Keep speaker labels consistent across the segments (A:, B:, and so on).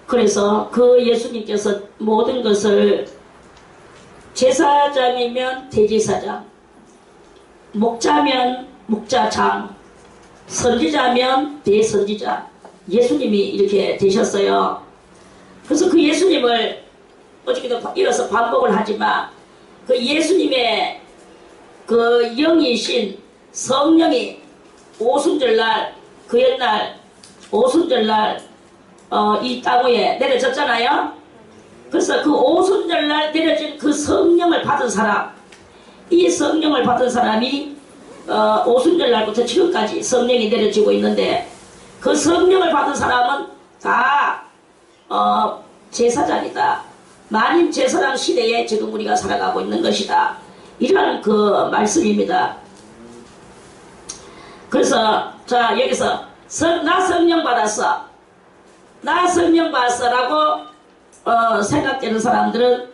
A: 그래서 그 예수님께서 모든 것을 제사장이면 대제사장, 목자면 목자장, 선지자면 대선지자, 예수님이 이렇게 되셨어요. 그래서 그 예수님을 어저께도 이어서 반복을 하지만 그 예수님의 그 영이신 성령이 오순절날, 그 옛날 오순절날 이 땅 위에 내려졌잖아요. 그래서 그 오순절날 내려진 그 성령을 받은 사람, 이 성령을 받은 사람이 오순절날부터 지금까지 성령이 내려지고 있는데, 그 성령을 받은 사람은 다 제사장이다. 만인 제사장 시대에 지금 우리가 살아가고 있는 것이다. 이런 그 말씀입니다. 그래서 자 여기서 나 성령 받았어, 나 성령 받았어 라고 생각되는 사람들은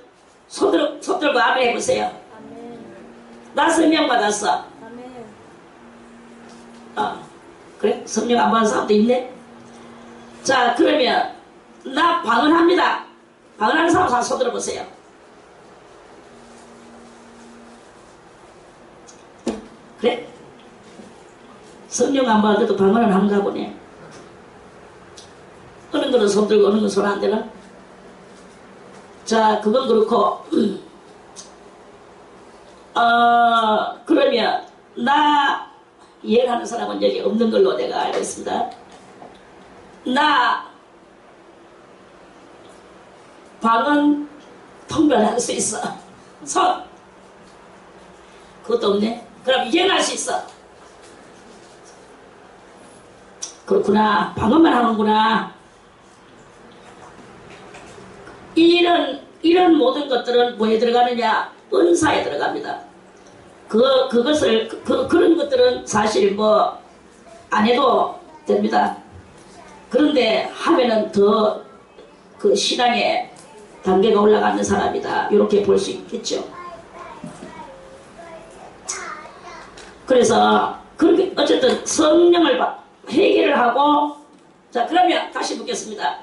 A: 손 들고 아멘 해보세요. 아멘. 나 성령 받았어. 아멘. 그래? 성령 안 받은 사람도 있네. 자 그러면 나 방언합니다. 방언하는 사람 손 들어보세요. 그래? 성령 안 받아도 방언은 한가 보네. 어느 거는 손 들고 어느 거는 손 안 되나? 자 그건 그렇고 그러면 나 이해하는 사람은 여기 없는 걸로 내가 알겠습니다. 나 방언 통변할 수 있어. 손. 그것도 없네. 그럼 이해할 수 있어. 그렇구나. 방언만 하는구나. 이런 모든 것들은 뭐에 들어가느냐? 은사에 들어갑니다. 그런 것들은 사실 뭐 안 해도 됩니다. 그런데 하면은 더 그 신앙의 단계가 올라가는 사람이다. 이렇게 볼 수 있겠죠. 그래서 그렇게 어쨌든 성령을 회개를 하고, 자 그러면 다시 묻겠습니다.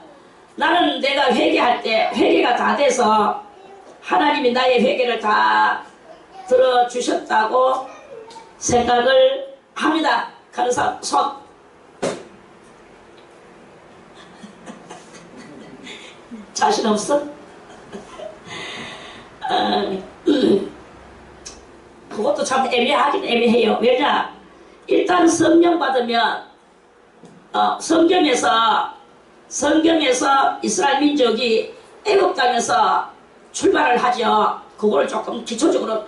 A: 나는 내가 회개할 때 회개가 다 돼서 하나님이 나의 회개를 다 들어주셨다고 생각을 합니다. 하는 사람 손. 자신 없어? 그것도 참 애매하긴 애매해요. 왜냐? 일단 성령 받으면 성경에서 이스라엘 민족이 애굽 땅에서 출발을 하죠. 그걸 조금 기초적으로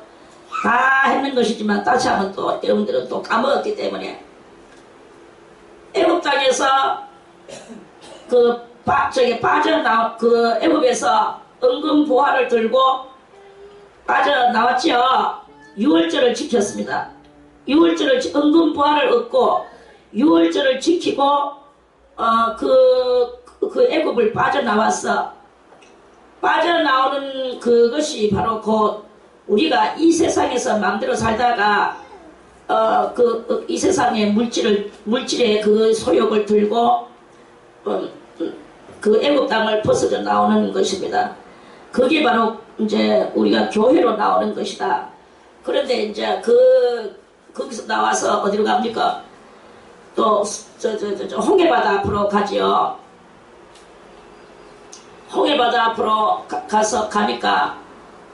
A: 다 했는 것이지만 다시 한번 또 여러분들은 또 까먹었기 때문에, 애굽 땅에서 그 애굽에서 은금 보화를 들고 빠져나왔죠. 유월절을 지켰습니다. 은금 보화를 얻고 유월절을 지키고 그 애굽을 빠져나왔어. 빠져나오는 그것이 바로 곧 우리가 이 세상에서 마음대로 살다가 이 세상의 물질의 그 소욕을 들고 그 애굽 땅을 벗어져 나오는 것입니다. 그게 바로 이제 우리가 교회로 나오는 것이다. 그런데 이제 거기서 나와서 어디로 갑니까? 또 홍해바다 앞으로 가지요. 홍해바다 앞으로 가니까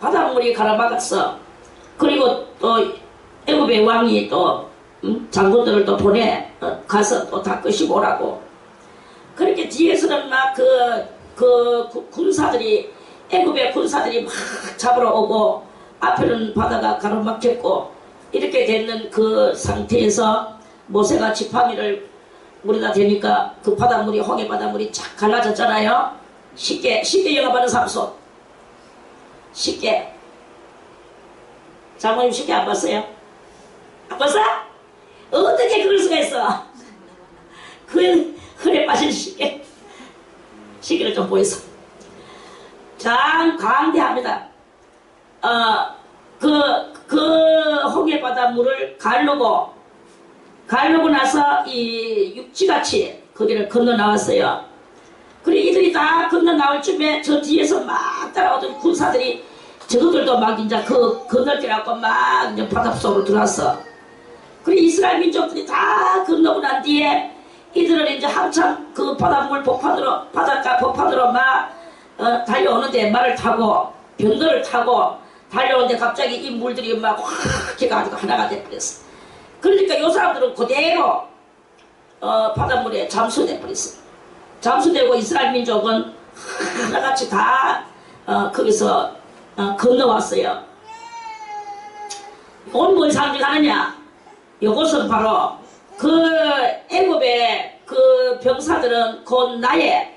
A: 바닷물이 가라막았어. 그리고 또 애굽의 왕이 또 장군들을 또 보내 가서 또 다 끄시고 오라고. 그렇게 뒤에서는 막 그 군사들이, 애굽의 군사들이 막 잡으러 오고 앞에는 바다가 가로막혔고, 이렇게 되는 그 상태에서 모세가 지팡이를 물에다 대니까 그 바닷물이, 홍해 바닷물이 쫙 갈라졌잖아요. 쉽게 영업하는 사람 손. 쉽게. 장모님 쉽게 안 봤어요? 안 봤어? 어떻게 그럴 수가 있어? 그 흐에 빠진 시계를 좀 보여서 참 강대합니다. 그 홍해 바닷물을 가르고 나서 이 육지같이 거기를 건너 나왔어요. 그리고 이들이 다 건너 나올 쯤에 저 뒤에서 막 따라오던 군사들이 저것들도 막 이제 그 건널뛰라고 막 이제 바닷속으로 들어왔어. 그리고 이스라엘 민족들이 다 건너고 난 뒤에 이들은 이제 한참 그 바닷물 복판으로 바닷가 복판으로 막 달려오는데 말을 타고 병거를 타고 달려오는데 갑자기 이 물들이 막 확 해가지고 하나가 돼버렸어. 그러니까 요 사람들은 그대로 바닷물에 잠수돼 버렸어. 잠수되고 이스라엘 민족은 하나같이 다 거기서 건너왔어요. 오늘 뭘 상징하느냐? 이것은 바로 그 애굽의 그 병사들은 곧 나의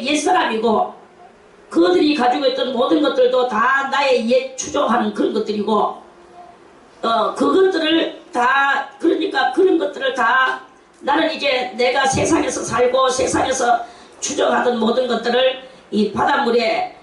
A: 옛사람이고 그들이 가지고 있던 모든 것들도 다 나의 옛 추종하는 그런 것들이고 그것들을 다 그러니까 그런 것들을 다 나는 이제 내가 세상에서 살고 세상에서 추종하던 모든 것들을 이 바닷물에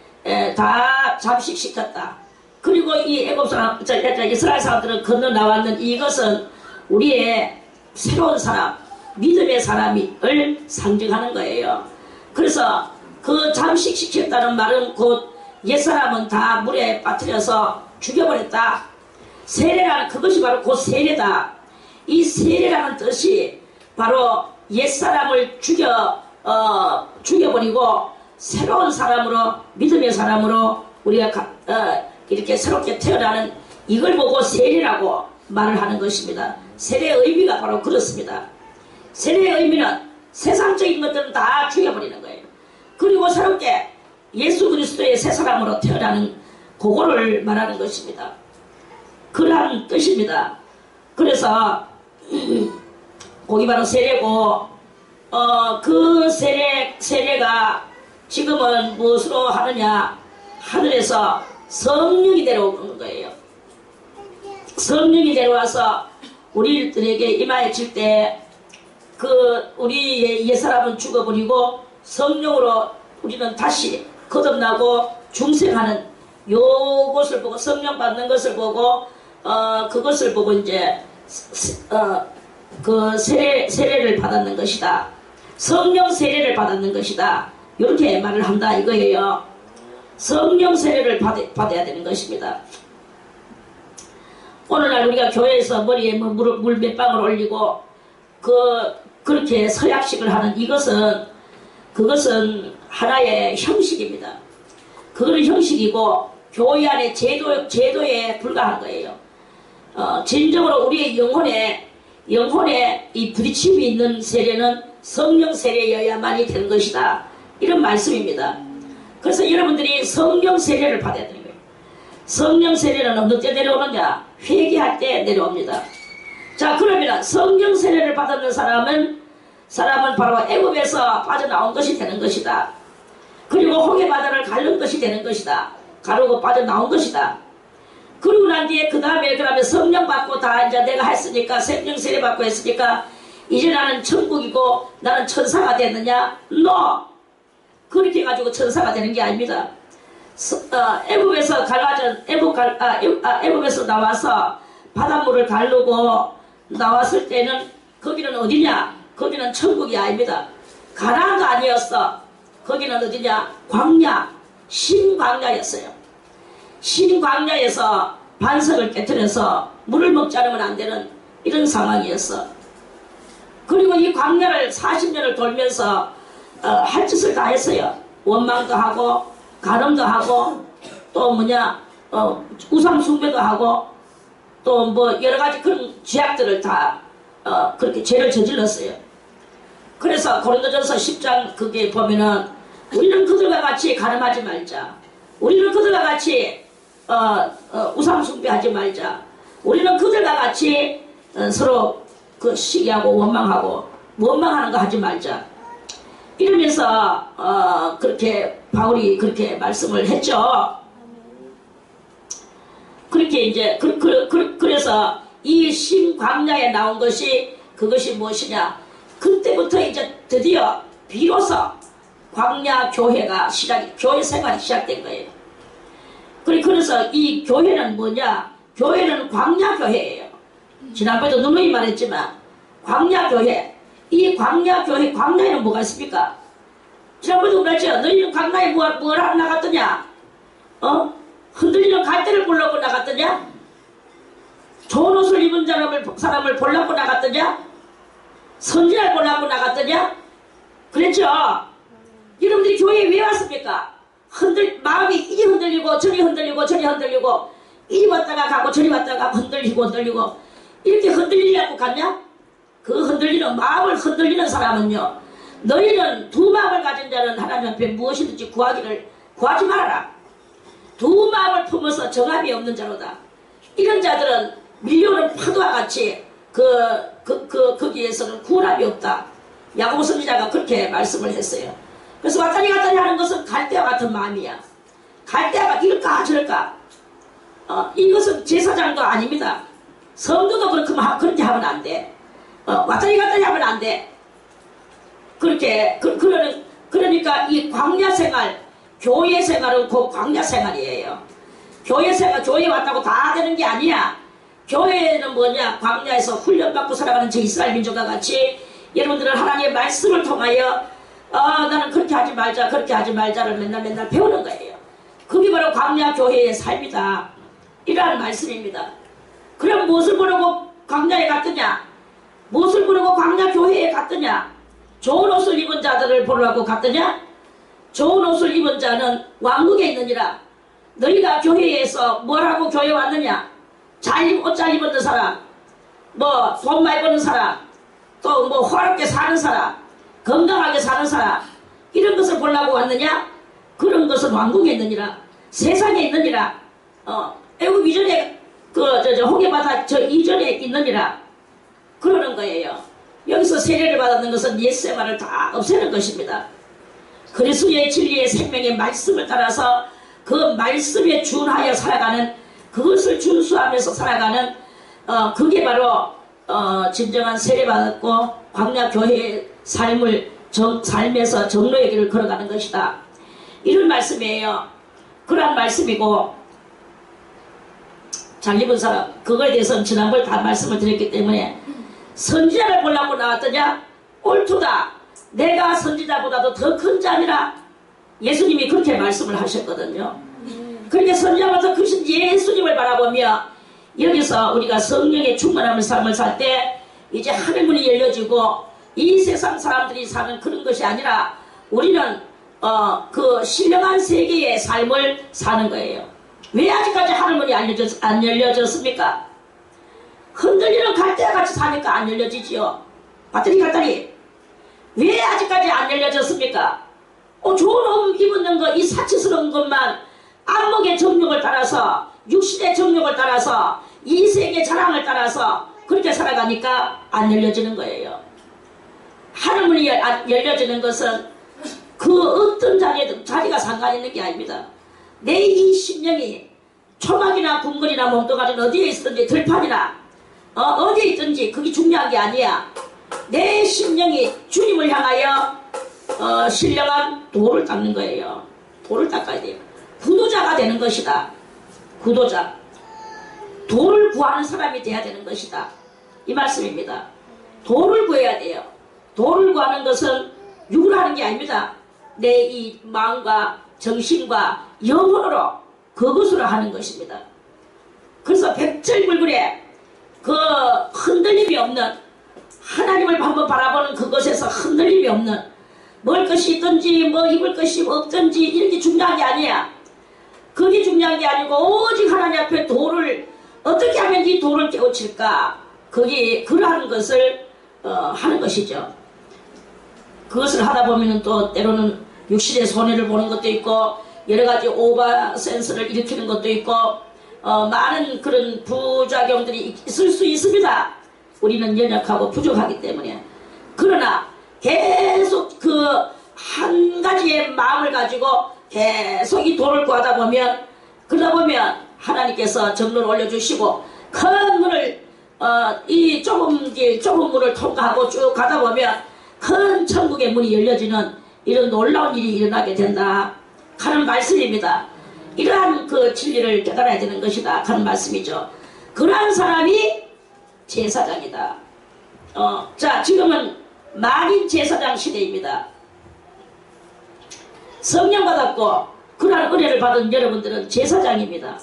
A: 다 잠식시켰다. 그리고 이 애굽 사람, 이스라엘 사람들은 건너 나왔는 이것은 우리의 새로운 사람, 믿음의 사람을 상징하는 거예요. 그래서 그 잠식시켰다는 말은 곧 옛사람은 다 물에 빠뜨려서 죽여버렸다. 세례라는 그것이 바로 곧 세례다. 이 세례라는 뜻이 바로 옛사람을 죽여버리고 새로운 사람으로 믿음의 사람으로 우리가 이렇게 새롭게 태어나는 이걸 보고 세례라고 말을 하는 것입니다. 세례의 의미가 바로 그렇습니다. 세례의 의미는 세상적인 것들은 다 죽여버리는 거예요. 그리고 새롭게 예수 그리스도의 새 사람으로 태어나는 그거를 말하는 것입니다. 그러한 뜻입니다. 그래서 거기 바로 세례고 그 세례가 지금은 무엇으로 하느냐? 하늘에서 성령이 내려오는 거예요. 성령이 내려와서 우리들에게 임하여질 때 그 우리의 옛사람은 죽어버리고 성령으로 우리는 다시 거듭나고 중생하는 요것을 보고 성령 받는 것을 보고 그것을 보고 이제 그 세례를 받았는 것이다. 성령 세례를 받았는 것이다. 이렇게 말을 한다 이거예요. 성령 세례를 받아야 되는 것입니다. 오늘날 우리가 교회에서 머리에 물 몇 방울 올리고 그렇게 서약식을 하는 그것은 하나의 형식입니다. 그거는 형식이고 교회 안에 제도에 불과한 거예요. 진정으로 우리의 영혼에 이 부딪힘이 있는 세례는 성령 세례여야만이 되는 것이다. 이런 말씀입니다. 그래서 여러분들이 성령 세례를 받아야 되는 거예요. 성령 세례는 어느 때 내려오느냐? 회개할 때 내려옵니다. 자, 그러면 성령 세례를 받았는 사람은 바로 애굽에서 빠져나온 것이 되는 것이다. 그리고 홍해 바다를 가른 것이 되는 것이다. 가르고 빠져나온 것이다. 그러고 난 뒤에 그다음에 성령 받고 다 이제 내가 했으니까 성령 세례 받고 했으니까 이제 나는 천국이고 나는 천사가 됐느냐? No! 그렇게 해가지고 천사가 되는 게 아닙니다. 애굽에서 애굽에서 나와서 바닷물을 가르고 나왔을 때는 거기는 어디냐? 거기는 천국이 아닙니다. 가나안도 아니었어. 거기는 어디냐? 광야, 신광야였어요. 신광야에서 반석을 깨뜨려서 물을 먹지 않으면 안 되는 이런 상황이었어. 그리고 이 광야를 40년을 돌면서 할 짓을 다 했어요. 원망도 하고 간음도 하고 또 우상 숭배도 하고 또 여러 가지 그런 죄악들을 다 그렇게 죄를 저질렀어요. 그래서 고린도전서 10장 그게 보면은 우리는 그들과 같이 간음하지 말자. 우리는 그들과 같이 우상 숭배하지 말자. 우리는 그들과 같이 서로 그 시기하고 원망하는 거 하지 말자. 이러면서 그렇게 바울이 그렇게 말씀을 했죠. 그렇게 이제 그래서 이 신광야에 나온 그것이 무엇이냐? 그때부터 이제 드디어 비로소 광야 교회가 교회 생활이 시작된 거예요. 그래서 이 교회는 뭐냐? 교회는 광야 교회예요. 지난번에도 누누이 말했지만 광야 교회. 이 광야 교회, 광야에는 뭐가 있습니까? 지난번에도 그랬죠. 너희는 강나에 뭘 하러 나갔더냐? 흔들리는 갈대를 보려고 나갔더냐? 좋은 옷을 입은 사람을 보려고 나갔더냐? 선지자를 보려고 나갔더냐? 그랬죠? 여러분들이 교회에 왜 왔습니까? 마음이 이리 흔들리고 저리 흔들리고 저리 흔들리고 이리 왔다가 가고 저리 왔다가 흔들리고 이렇게 흔들리려고 갔냐? 그 흔들리는 마음을 흔들리는 사람은요, 너희는 두 마음을 가진 자는 하나님 앞에 무엇이든지 구하지 말아라. 두 마음을 품어서 정함이 없는 자로다. 이런 자들은 밀려오는 파도와 같이 거기에서는 구원함이 없다. 야고보 선지자가 그렇게 말씀을 했어요. 그래서 왔다리 갔다리 하는 것은 갈대와 같은 마음이야. 갈대가 이럴까 저럴까. 이것은 제사장도 아닙니다. 성도도 그렇게 하면 안 돼. 왔다리 갔다리 하면 안 돼. 그러니까 이 광야 생활, 교회 생활은 곧 광야 생활이에요. 교회 왔다고 다 되는 게 아니야. 교회는 뭐냐? 광야에서 훈련받고 살아가는 저 이스라엘 민족과 같이 여러분들은 하나님의 말씀을 통하여 나는 그렇게 하지 말자를 맨날 배우는 거예요. 그게 바로 광야 교회의 삶이다. 이러한 말씀입니다. 그럼 무엇을 보려고 광야에 갔더냐? 무엇을 보려고 광야 교회에 갔더냐? 좋은 옷을 입은 자들을 보려고 갔더냐? 좋은 옷을 입은 자는 왕국에 있느니라. 너희가 교회에서 뭐라고 교회 왔느냐? 옷 잘 입은 사람, 돈 많이 버는 사람, 또 화롭게 사는 사람, 건강하게 사는 사람, 이런 것을 보려고 왔느냐? 그런 것은 왕국에 있느니라. 세상에 있느니라. 애국 이전에 홍해바다 저 이전에 있느니라. 그러는 거예요. 여기서 세례를 받았는 것은 옛 생활을 다 없애는 것입니다. 그리스도의 진리의 생명의 말씀을 따라서 그 말씀에 준하여 살아가는, 그것을 준수하면서 살아가는 그게 바로 진정한 세례받았고 광야 교회의 삶에서 정로의 길을 걸어가는 것이다. 이런 말씀이에요. 그러한 말씀이고, 잘 입은 사람, 그거에 대해서는 지난번에 다 말씀을 드렸기 때문에, 선지자를 보려고 나왔더냐? 옳도다. 내가 선지자보다도 더 큰 자니라. 예수님이 그렇게 말씀을 하셨거든요. 그러니까 선지자보다 크신 예수님을 바라보며 여기서 우리가 성령의 충만함을 삶을 살 때 이제 하늘문이 열려지고 이 세상 사람들이 사는 그런 것이 아니라 우리는 그 신령한 세계의 삶을 사는 거예요. 왜 아직까지 하늘문이 안 열려졌습니까? 흔들리는 갈대와 같이 사니까 안 열려지지요. 갔다리. 왜 아직까지 안 열려졌습니까? 좋은 옷 입는 거, 이 사치스러운 것만 안목의 정욕을 따라서, 육신의 정욕을 따라서, 이 세계 자랑을 따라서 그렇게 살아가니까 안 열려지는 거예요. 하늘문이 열려지는 것은 그 어떤 자리가 상관 있는 게 아닙니다. 내 이 심령이 초막이나 궁궐이나 몸뚱아리는 어디에 있든지 들판이나 어디에 있든지 그게 중요한 게 아니야. 내 심령이 주님을 향하여 신령한 도를 닦는 거예요. 도를 닦아야 돼요. 구도자가 되는 것이다. 구도자. 도를 구하는 사람이 돼야 되는 것이다. 이 말씀입니다. 도를 구해야 돼요. 도를 구하는 것은 육으로 하는 게 아닙니다. 내 이 마음과 정신과 영혼으로 그것으로 하는 것입니다. 그래서 백절불굴에 그 흔들림이 없는, 하나님을 한번 바라보는 그것에서 흔들림이 없는, 먹을 것이 있든지 입을 것이 없든지 이런 게 중요한 게 아니야. 그게 중요한 게 아니고 오직 하나님 앞에 도를 어떻게 하면 이 도를 깨우칠까, 그게 그러한 것을 하는 것이죠. 그것을 하다 보면 또 때로는 육신의 손해를 보는 것도 있고 여러 가지 오버 센스를 일으키는 것도 있고 많은 그런 부작용들이 있을 수 있습니다. 우리는 연약하고 부족하기 때문에. 그러나 계속 그 한 가지의 마음을 가지고 계속 이 도를 구하다 보면, 그러다 보면 하나님께서 정로를 올려주시고 큰 문을 이 좁은 문을 통과하고 쭉 가다 보면 큰 천국의 문이 열려지는 이런 놀라운 일이 일어나게 된다 하는 말씀입니다. 이러한 그 진리를 깨달아야 되는 것이다 하는 말씀이죠. 그러한 사람이 제사장이다. 자, 지금은 만인 제사장 시대입니다. 성령 받았고 그러한 은혜를 받은 여러분들은 제사장입니다.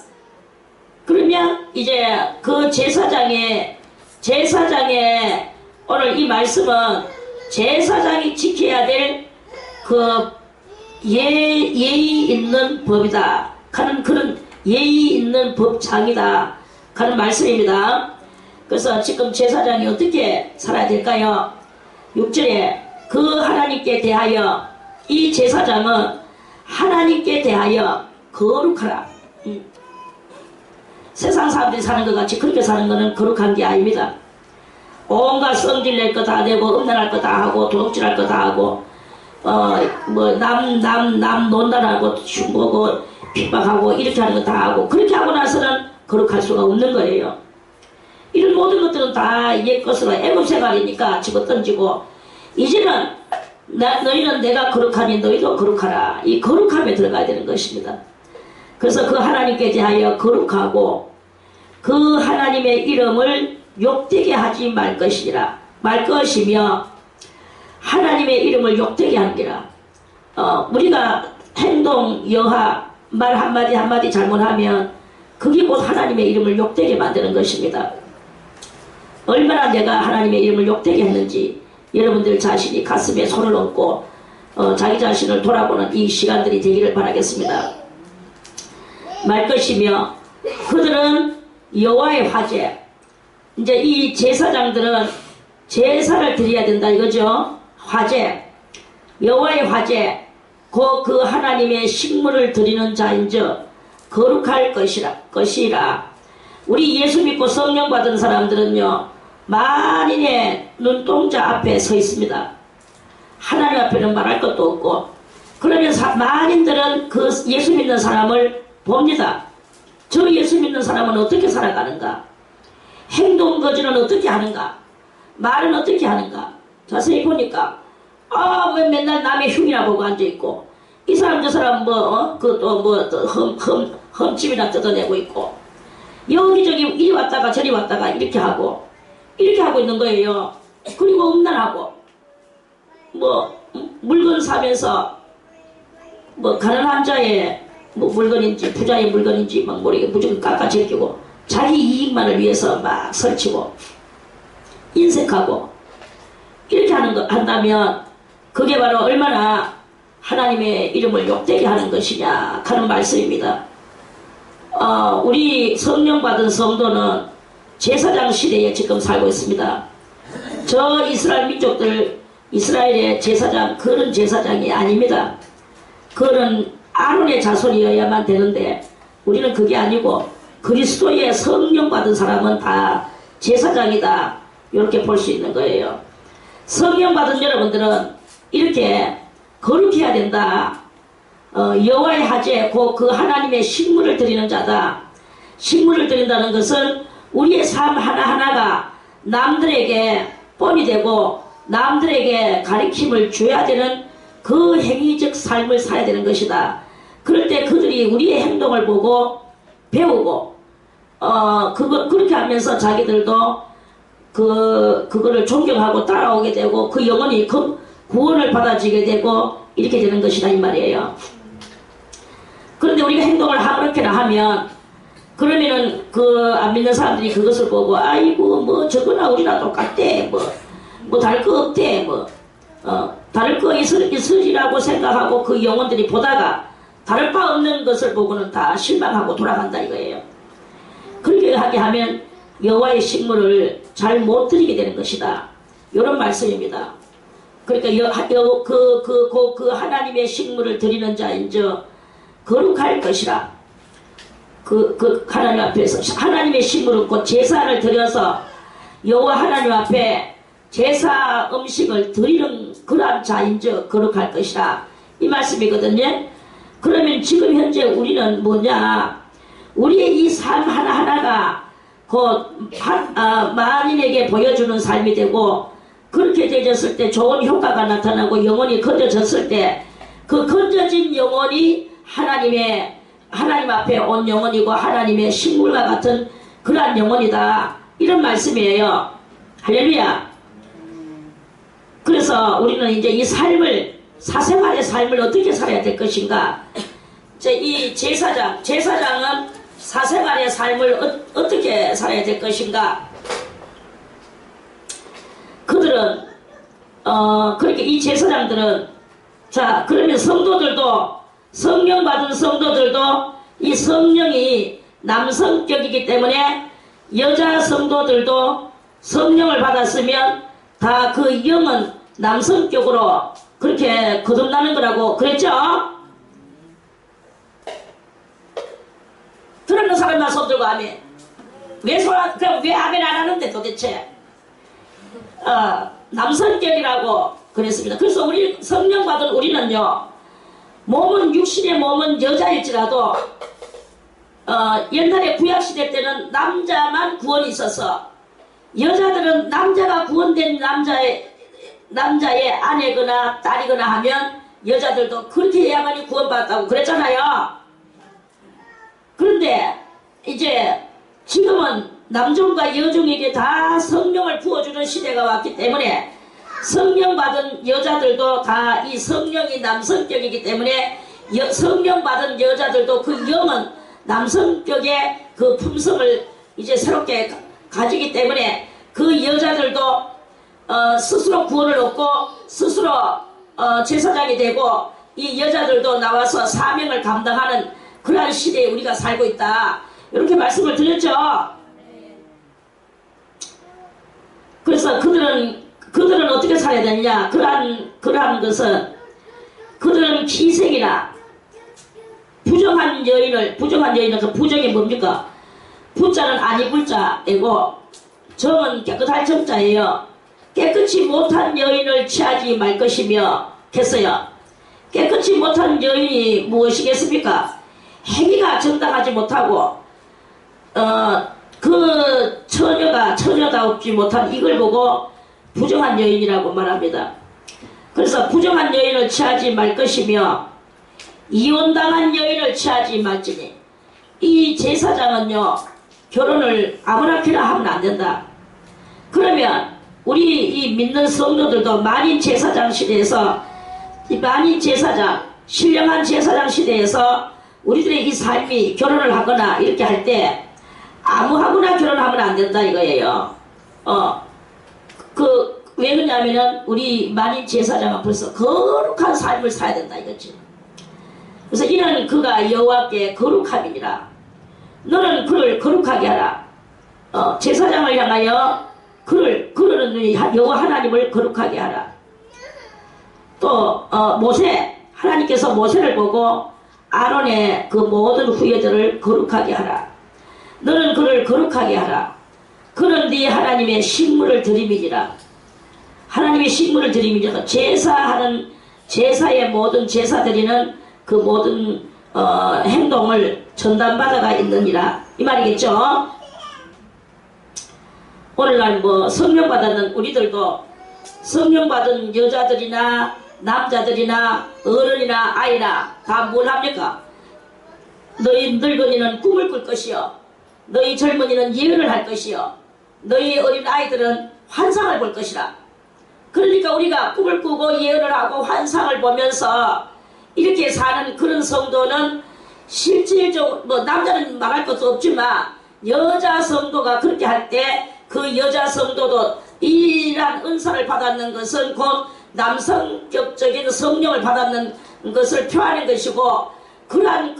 A: 그러면 이제 그 제사장의 오늘 이 말씀은 제사장이 지켜야 될 그 예의 있는 법이다 하는 그런 예의 있는 법장이다 하는 말씀입니다. 그래서 지금 제사장이 어떻게 살아야 될까요? 6절에 그 하나님께 대하여 이 제사장은 하나님께 대하여 거룩하라. 세상 사람들이 사는 것 같이 그렇게 사는 것은 거룩한 게 아닙니다. 온갖 성질 낼 거 다 내고 음란할 거 다 하고 도둑질할 거 다 하고 남 논단하고 흉보고 핍박하고 이렇게 하는 거 다 하고 그렇게 하고 나서는 거룩할 수가 없는 거예요. 이런 모든 것들은 다 옛 것으로 애굽 생활이니까 집어던지고 이제는 너희는 내가 거룩하니 너희도 거룩하라. 이 거룩함에 들어가야 되는 것입니다. 그래서 그 하나님께 대하여 거룩하고 그 하나님의 이름을 욕되게 하지 말 것이며 하나님의 이름을 욕되게 하기라. 우리가 행동, 여하, 말 한마디 한마디 잘못하면 그게 곧 하나님의 이름을 욕되게 만드는 것입니다. 얼마나 내가 하나님의 이름을 욕되게 했는지 여러분들 자신이 가슴에 손을 얹고 자기 자신을 돌아보는 이 시간들이 되기를 바라겠습니다. 말 것이며 그들은 여호와의 화제. 이제 이 제사장들은 제사를 드려야 된다 이거죠. 화제, 여호와의 화제, 그 하나님의 식물을 드리는 자인즉 거룩할 것이라. 우리 예수 믿고 성령 받은 사람들은요 만인의 눈동자 앞에 서 있습니다. 하나님 앞에는 말할 것도 없고 그러면 만인들은 그 예수 믿는 사람을 봅니다. 저 예수 믿는 사람은 어떻게 살아가는가, 행동 거지는 어떻게 하는가, 말은 어떻게 하는가. 자세히 보니까 왜 맨날 남의 흉이나 보고 앉아있고 이 사람 저 사람 흠집이나 뜯어내고 있고 여기저기 이리 왔다가 저리 왔다가 이렇게 하고 있는 거예요. 그리고 음란하고 물건 사면서 가난한 자의 물건인지 부자의 물건인지 모르게 무조건 깎아 제끼고 자기 이익만을 위해서 막 설치고 인색하고 이렇게 한다면 그게 바로 얼마나 하나님의 이름을 욕되게 하는 것이냐 하는 말씀입니다. 우리 성령 받은 성도는 제사장 시대에 지금 살고 있습니다. 저 이스라엘 민족들 이스라엘의 제사장 그런 제사장이 아닙니다. 그는 아론의 자손이어야만 되는데 우리는 그게 아니고 그리스도의 성령 받은 사람은 다 제사장이다 이렇게 볼 수 있는 거예요. 성령 받은 여러분들은 이렇게 거룩해야 된다. 여호와의 화제 그 하나님의 식물을 드리는 자다. 식물을 드린다는 것은 우리의 삶 하나하나가 남들에게 본이 되고 남들에게 가리킴을 줘야 되는 그 행위적 삶을 살아야 되는 것이다. 그럴 때 그들이 우리의 행동을 보고 배우고 그렇게 하면서 자기들도 그거를 존경하고 따라오게 되고 그 영혼이 구원을 받아지게 되고 이렇게 되는 것이다 이 말이에요. 그런데 우리가 행동을 아무렇게나 하면 그러면은 안 믿는 사람들이 그것을 보고 아이고 저거나 우리나 똑같대 다를 거 없대 다를 거 있으리라고 생각하고 그 영혼들이 보다가 다를 바 없는 것을 보고는 다 실망하고 돌아간다 이거예요. 그렇게 하게 하면 여호와의 식물을 잘 못 드리게 되는 것이다. 이런 말씀입니다. 그러니까 그 하나님의 식물을 드리는 자인저 거룩할 것이라. 그 하나님 앞에서 하나님의 식물은 곧 제사를 드려서 여호와 하나님 앞에 제사 음식을 드리는 그러한 자인저 거룩할 것이라 이 말씀이거든요. 그러면 지금 현재 우리는 뭐냐, 우리의 이 삶 하나하나가 곧 만인에게 보여주는 삶이 되고 그렇게 되졌을 때 좋은 효과가 나타나고 영혼이 건져졌을 때 그 건져진 영혼이 하나님 앞에 온 영혼이고 하나님의 식물과 같은 그러한 영혼이다 이런 말씀이에요. 할렐루야. 그래서 우리는 이제 이 삶을 사생활의 삶을 어떻게 살아야 될 것인가. 이 제사장은 사생활의 삶을 어떻게 살아야 될 것인가. 그들은 그렇게 이 제사장들은, 자 그러면 성도들도, 성령 받은 성도들도 이 성령이 남성격이기 때문에 여자 성도들도 성령을 받았으면 다 그 영은 남성격으로 그렇게 거듭나는 거라고 그랬죠? 들었는 사람만 손 들고 하면 그럼 왜 아멘 안 하는데 도대체? 남성격이라고 그랬습니다. 그래서 우리 성령 받은 우리는요, 몸은 육신의 몸은 여자일지라도 옛날에 구약시대 때는 남자만 구원이 있어서 여자들은 남자가 구원된 남자의 아내거나 딸이거나 하면 여자들도 그렇게 해야만이 구원받았다고 그랬잖아요. 그런데 이제 지금은 남종과 여종에게 다 성령을 부어주는 시대가 왔기 때문에 성령 받은 여자들도 다 이 성령이 남성격이기 때문에 성령 받은 여자들도 그 영은 남성격의 그 품성을 이제 새롭게 가지기 때문에 그 여자들도 스스로 구원을 얻고 스스로 제사장이 되고 이 여자들도 나와서 사명을 감당하는 그러한 시대에 우리가 살고 있다, 이렇게 말씀을 드렸죠. 그래서 그들은 어떻게 살아야 되느냐. 그러한 것은 그들은 기생이나 부정한 여인은, 그 부정이 뭡니까? 부자는 아니 불자이고 정은 깨끗할 정자예요. 깨끗이 못한 여인을 취하지 말 것이며 했어요. 깨끗이 못한 여인이 무엇이겠습니까? 행위가 정당하지 못하고 그 처녀다웁지 못한 이걸 보고 부정한 여인이라고 말합니다. 그래서 부정한 여인을 취하지 말 것이며 이혼당한 여인을 취하지 말지니, 이 제사장은요 결혼을 아무렇게나 하면 안 된다. 그러면 우리 이 믿는 성도들도 만인 제사장 시대에서, 이 만인 제사장, 신령한 제사장 시대에서 우리들의 이 삶이 결혼을 하거나 이렇게 할 때 아무하고나 결혼하면 안 된다 이거예요. 왜 그러냐면은 우리 만인 제사장은 벌써 거룩한 삶을 살아야 된다 이거지. 그래서 이는 그가 여호와께 거룩함이니라. 너는 그를 거룩하게 하라. 제사장을 향하여 그는 여호와 하나님을 거룩하게 하라. 또 하나님께서 모세를 보고 아론의 그 모든 후예들을 거룩하게 하라. 너는 그를 거룩하게 하라. 그는 네 하나님의 식물을 드림이니라. 하나님의 식물을 드림이니라. 제사의 모든 제사 드리는 그 모든 행동을 전담받아가 있느니라, 이 말이겠죠. 오늘날 성령 받았는 우리들도 성령 받은 여자들이나 남자들이나 어른이나 아이나 다 뭘 합니까? 너희 늙은이는 꿈을 꿀 것이요, 너희 젊은이는 예언을 할 것이요, 너희 어린 아이들은 환상을 볼 것이라. 그러니까 우리가 꿈을 꾸고 예언을 하고 환상을 보면서 이렇게 사는 그런 성도는 실질적으로 남자는 말할 것도 없지만 여자 성도가 그렇게 할 때 그 여자 성도도 이러한 은사를 받았는 것은 곧 남성격적인 성령을 받았는 것을 표하는 것이고, 그러한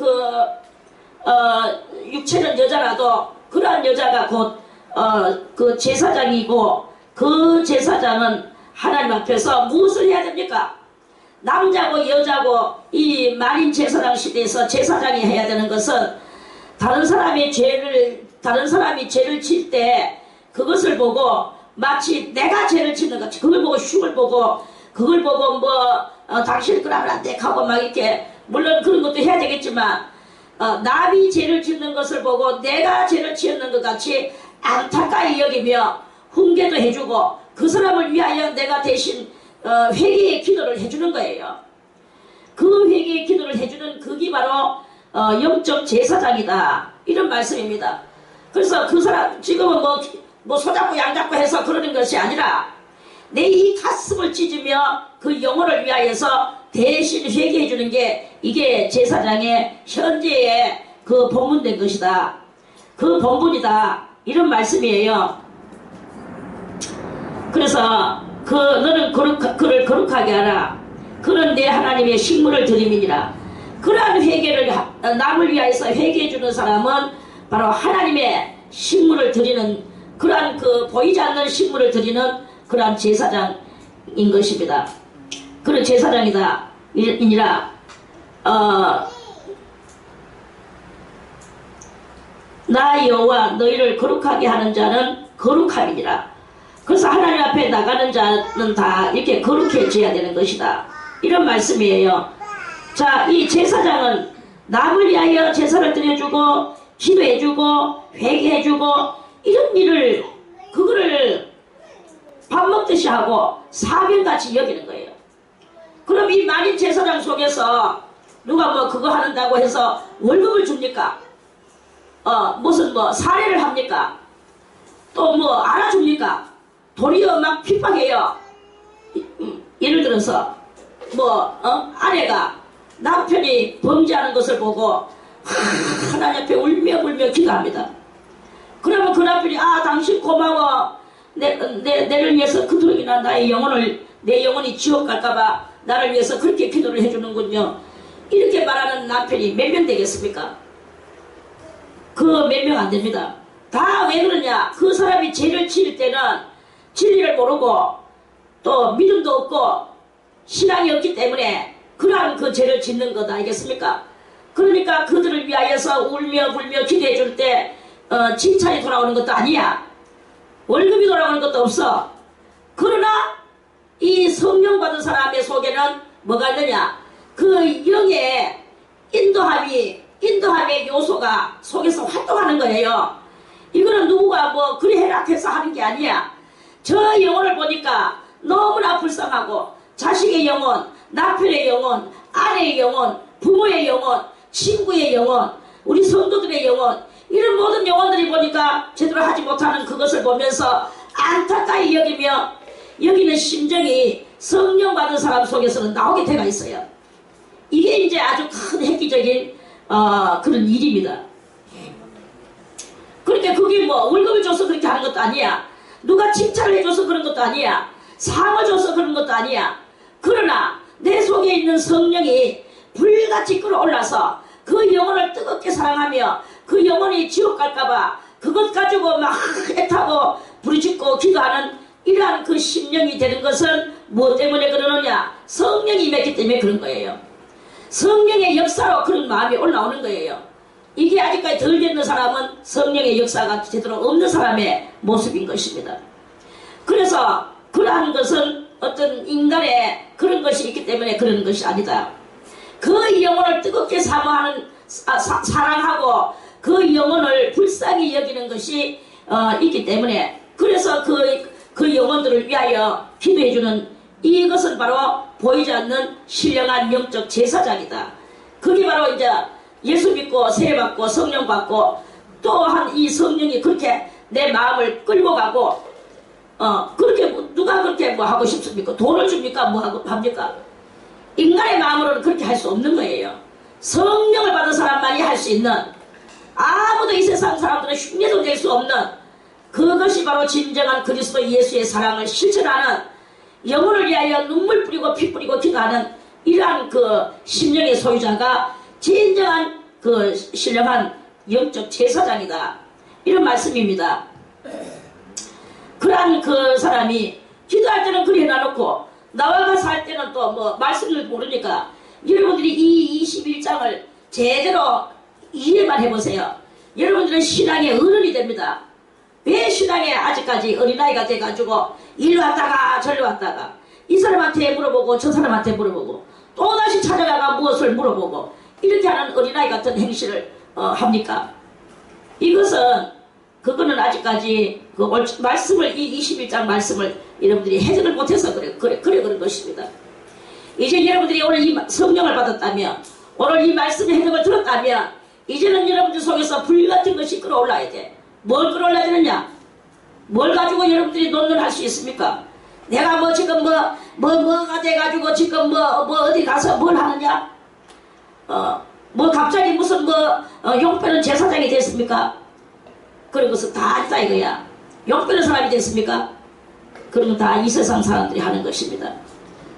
A: 육체는 여자라도 그러한 여자가 곧 그 제사장이고, 그 제사장은 하나님 앞에서 무엇을 해야 됩니까? 남자고 여자고 이 만인 제사장 시대에서 제사장이 해야 되는 것은 다른 사람이 죄를 칠 때 그것을 보고 마치 내가 죄를 짓는 것, 그걸 보고 흉을 보고 그걸 보고 당신 그러면 안 돼 하고 막 이렇게, 물론 그런 것도 해야 되겠지만 남이 죄를 짓는 것을 보고 내가 죄를 지었는 것 같이 안타까이 여기며 훈계도 해주고 그 사람을 위하여 내가 대신 회개의 기도를 해주는 거예요. 그 회개의 기도를 해주는 그게 바로 영적 제사장이다, 이런 말씀입니다. 그래서 그 사람 지금은 소잡고 양잡고 해서 그러는 것이 아니라 내 이 가슴을 찢으며 그 영혼을 위하여서 대신 회개해 주는 게 이게 제사장의 현재의 그 본문된 것이다. 그 본분이다. 이런 말씀이에요. 그래서 너는 그를 거룩하게 하라. 그는 내 하나님의 식물을 드림이니라. 그러한 회개를 남을 위하여서 회개해 주는 사람은 바로 하나님의 식물을 드리는 그러한 보이지 않는 식물을 드리는 그러한 제사장인 것입니다. 그런 제사장이다. 이니라 나 여호와 너희를 거룩하게 하는 자는 거룩함이니라. 그래서 하나님 앞에 나가는 자는 다 이렇게 거룩해져야 되는 것이다. 이런 말씀이에요. 자, 이 제사장은 남을 위하여 제사를 드려주고 기도해주고 회개해주고 이런 일을 그거를 밥 먹듯이 하고 사명같이 여기는 거예요. 그럼 이 많은 제사장 속에서 누가 뭐 그거 한다고 해서 월급을 줍니까? 무슨 사례를 합니까? 또 알아줍니까? 도리어 막 핍박해요. 예를 들어서 아내가 남편이 범죄하는 것을 보고 하나님 앞에 울며 불며 기도합니다. 그러면 그 남편이 당신 고마워. 내를 위해서 그토록이나 내 영혼이 지옥 갈까봐 나를 위해서 그렇게 기도를 해주는군요. 이렇게 말하는 남편이 몇 명 되겠습니까? 그 몇 명 안 됩니다. 다 왜 그러냐? 그 사람이 죄를 지을 때는 진리를 모르고 또 믿음도 없고 신앙이 없기 때문에 그러한 그 죄를 짓는 것 아니겠습니까? 그러니까 그들을 위하여서 울며 불며 기도해 줄 때 칭찬이 돌아오는 것도 아니야. 월급이 돌아오는 것도 없어. 그러나 이 성령 받은 사람의 속에는 뭐가 있느냐? 그 영의 인도함의 요소가 속에서 활동하는 거예요. 이거는 누구가 그래 해라 해서 하는 게 아니야. 저 영혼을 보니까 너무나 불쌍하고 자식의 영혼, 남편의 영혼, 아내의 영혼, 부모의 영혼, 친구의 영혼, 우리 성도들의 영혼, 이런 모든 영혼들이 보니까 제대로 하지 못하는 그것을 보면서 안타까이 여기는 심정이 성령 받은 사람 속에서는 나오게 돼가 있어요. 이게 이제 아주 큰 획기적인 그런 일입니다. 그러니까 그게 월급을 줘서 그렇게 하는 것도 아니야. 누가 칭찬을 해줘서 그런 것도 아니야. 상을 줘서 그런 것도 아니야. 그러나 내 속에 있는 성령이 불같이 끌어올라서 그 영혼을 뜨겁게 사랑하며 그 영혼이 지옥 갈까봐 그것 가지고 막 애타고 부르짖고 기도하는 이러한 그 심령이 되는 것은 무엇 때문에 그러느냐? 성령이 임했기 때문에 그런 거예요. 성령의 역사로 그런 마음이 올라오는 거예요. 이게 아직까지 덜 됐는 사람은 성령의 역사가 제대로 없는 사람의 모습인 것입니다. 그래서 그러한 것은 어떤 인간의 그런 것이 있기 때문에 그런 것이 아니다. 그 영혼을 뜨겁게 사랑하고 그 영혼을 불쌍히 여기는 것이 있기 때문에 그래서 그 영혼들을 위하여 기도해주는 이것은 바로 보이지 않는 신령한 영적 제사장이다. 그게 바로 이제 예수 믿고 세례받고 성령 받고 또한 이 성령이 그렇게 내 마음을 끌고 가고 그렇게 누가 그렇게 하고 싶습니까? 돈을 줍니까? 합니까? 인간의 마음으로는 그렇게 할 수 없는 거예요. 성령을 받은 사람만이 할 수 있는 아무도 이 세상 사람들은 흉내도 낼 수 없는 그것이 바로 진정한 그리스도 예수의 사랑을 실천하는 영혼을 위하여 눈물 뿌리고 피 뿌리고 기도하는 이러한 그 심령의 소유자가 진정한 그 신령한 영적 제사장이다. 이런 말씀입니다. 그러한 그 사람이 기도할 때는 그래 해놔놓고 나와 가서 할 때는 또 말씀을 모르니까 여러분들이 이 21장을 제대로 이해만 해보세요. 여러분들은 신앙의 어른이 됩니다. 왜 신앙에 아직까지 어린아이가 돼가지고 이리 왔다가 저리 왔다가 이 사람한테 물어보고 저 사람한테 물어보고 또다시 찾아가가 무엇을 물어보고 이렇게 하는 어린아이 같은 행실을 합니까? 그거는 아직까지 말씀을 이 21장 말씀을 여러분들이 해석을 못해서 그런 것입니다. 이제 여러분들이 오늘 이 성령을 받았다면 오늘 이 말씀의 해석을 들었다면 이제는 여러분들 속에서 불같은 것이 끌어올라야 돼. 뭘 끌어올라야 되느냐? 뭘 가지고 여러분들이 논문할 수 있습니까? 내가 지금 뭐가 돼가지고 지금 뭐 어디 가서 뭘 하느냐? 뭐 갑자기 무슨 용pe는 제사장이 됐습니까? 그런 것은 다 아니다 이거야. 용pe는 사람이 됐습니까? 그런 건 다 이 세상 사람들이 하는 것입니다.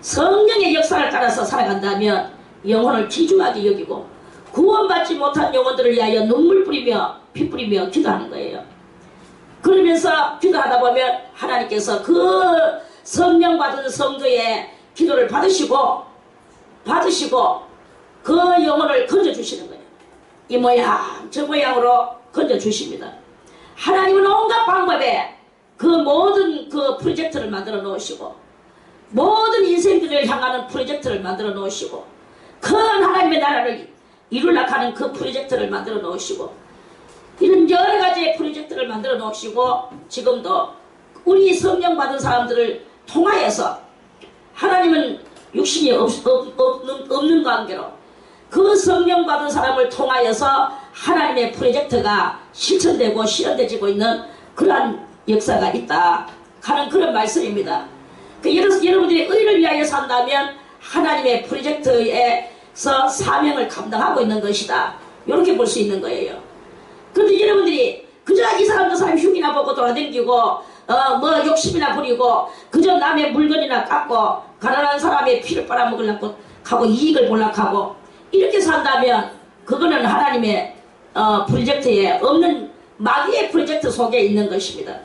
A: 성령의 역사를 따라서 살아간다면 영혼을 귀중하게 여기고 구원받지 못한 영혼들을 위하여 눈물 뿌리며 피 뿌리며 기도하는 거예요. 그러면서 기도하다 보면 하나님께서 그 성령 받은 성도의 기도를 받으시고 그 영혼을 건져주시는 거예요. 이 모양 저 모양으로 건져주십니다. 하나님은 온갖 방법에 그 모든 그 프로젝트를 만들어 놓으시고 모든 인생들을 향하는 프로젝트를 만들어 놓으시고 큰 하나님의 나라를 이루려고 하는 그 프로젝트를 만들어 놓으시고 이런 여러 가지의 프로젝트를 만들어 놓으시고 지금도 우리 성령 받은 사람들을 통하여서 하나님은 육신이 없는 관계로 그 성령 받은 사람을 통하여서 하나님의 프로젝트가 실천되고 실현되지고 있는 그러한 역사가 있다 하는 그런 말씀입니다. 여러분들이 의를 위하여 산다면 하나님의 프로젝트에서 사명을 감당하고 있는 것이다. 이렇게 볼 수 있는 거예요. 그런데 여러분들이 그저 이 사람 저 사람 흉이나 보고 돌아다니고 뭐 욕심이나 부리고 그저 남의 물건이나 깎고 가난한 사람의 피를 빨아먹으려고 하고 이익을 보려고 하고 이렇게 산다면 그거는 하나님의 프로젝트에 없는 마귀의 프로젝트 속에 있는 것입니다.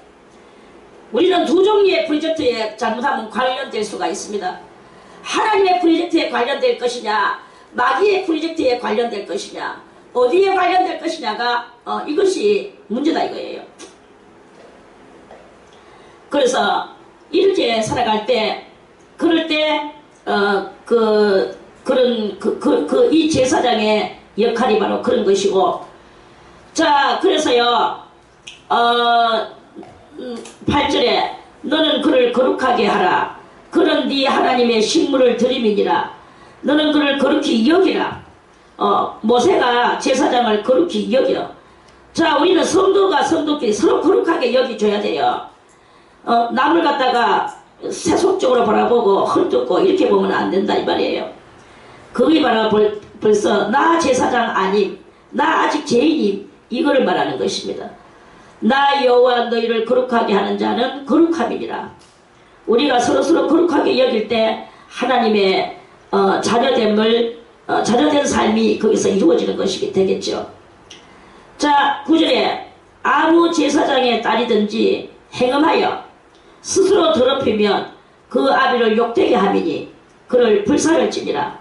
A: 우리는 두 종류의 프로젝트에 잘못하면 관련될 수가 있습니다. 하나님의 프로젝트에 관련될 것이냐 마귀의 프로젝트에 관련될 것이냐 어디에 관련될 것이냐가 이것이 문제다 이거예요. 그래서 이렇게 살아갈 때 그럴 때 이 제사장의 역할이 바로 그런 것이고 자 그래서요 8절에 너는 그를 거룩하게 하라. 그는 네 하나님의 식물을 드림이니라. 너는 그를 거룩히 여기라. 모세가 제사장을 거룩히 여겨. 자 우리는 성도가 성도끼리 서로 거룩하게 여기줘야 돼요. 남을 갖다가 세속적으로 바라보고 헐뜯고 이렇게 보면 안 된다 이 말이에요. 그게 바로 벌써 나 제사장 아님 나 아직 죄인임 이거를 말하는 것입니다. 나 여호와 너희를 거룩하게 하는 자는 거룩함이니라. 우리가 서로서로 거룩하게 여길 때 하나님의 자녀된 삶이 거기서 이루어지는 것이 되겠죠. 자 9절에 아무 제사장의 딸이든지 행음하여 스스로 더럽히면 그 아비를 욕되게 함이니 그를 불사를 지니라.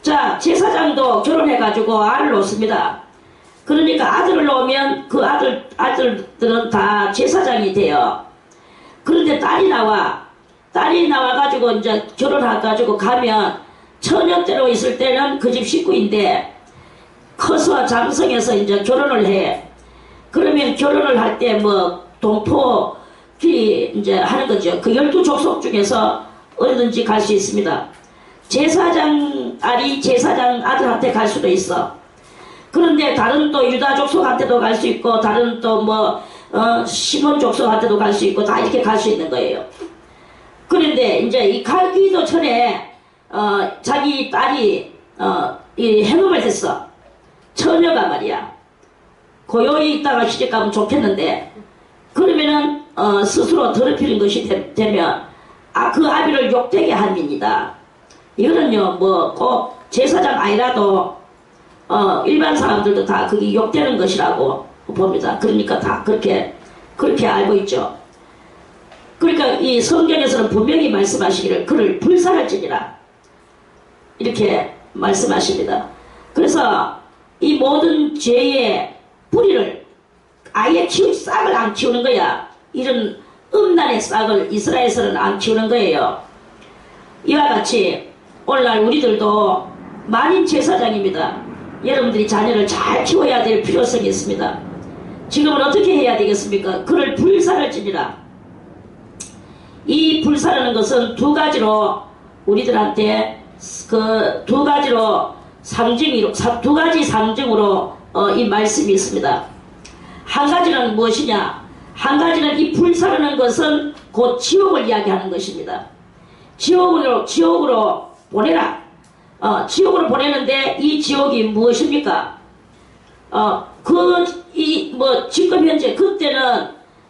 A: 자 제사장도 결혼해가지고 알을 놓습니다. 그러니까 아들을 놓으면 그 아들들은 다 제사장이 돼요. 그런데 딸이 나와가지고 이제 결혼해가지고 가면 처녀 때로 있을 때는 그 집 식구인데 커서 장성해서 이제 결혼을 해. 그러면 결혼을 할 때 뭐 동포끼리 이제 하는 거죠. 그 12족속 중에서 어디든지 갈 수 있습니다. 제사장 딸이 제사장 아들한테 갈 수도 있어. 그런데 다른 또 유다 족속한테도 갈 수 있고 다른 또 시몬 족속한테도 갈 수 있고 다 이렇게 갈 수 있는 거예요. 그런데 이제 이 가기도 전에 자기 딸이 이 행음을 했어. 처녀가 말이야. 고요히 있다가 시집가면 좋겠는데 그러면은 스스로 더럽히는 것이 되면 그 아비를 욕되게 함입니다. 이거는요 꼭 제사장 아니라도 일반 사람들도 다 그게 욕되는 것이라고 봅니다. 그러니까 다 그렇게 알고 있죠. 그러니까 이 성경에서는 분명히 말씀하시기를 그를 불살할지니라 이렇게 말씀하십니다. 그래서 이 모든 죄의 뿌리를 아예 싹을 안 키우는 거야. 이런 음란의 싹을 이스라엘에서는 안 키우는 거예요. 이와 같이 오늘날 우리들도 만인 제사장입니다. 여러분들이 자녀를 잘 키워야 될 필요성이 있습니다. 지금은 어떻게 해야 되겠습니까? 그를 불사를 지니라. 이 불사라는 것은 두 가지로 우리들한테 두 가지 상징으로 이 말씀이 있습니다. 한 가지는 무엇이냐? 한 가지는 이 불사라는 것은 곧 지옥을 이야기하는 것입니다. 지옥으로 보내라. 지옥으로 보내는데 이 지옥이 무엇입니까? 지금 현재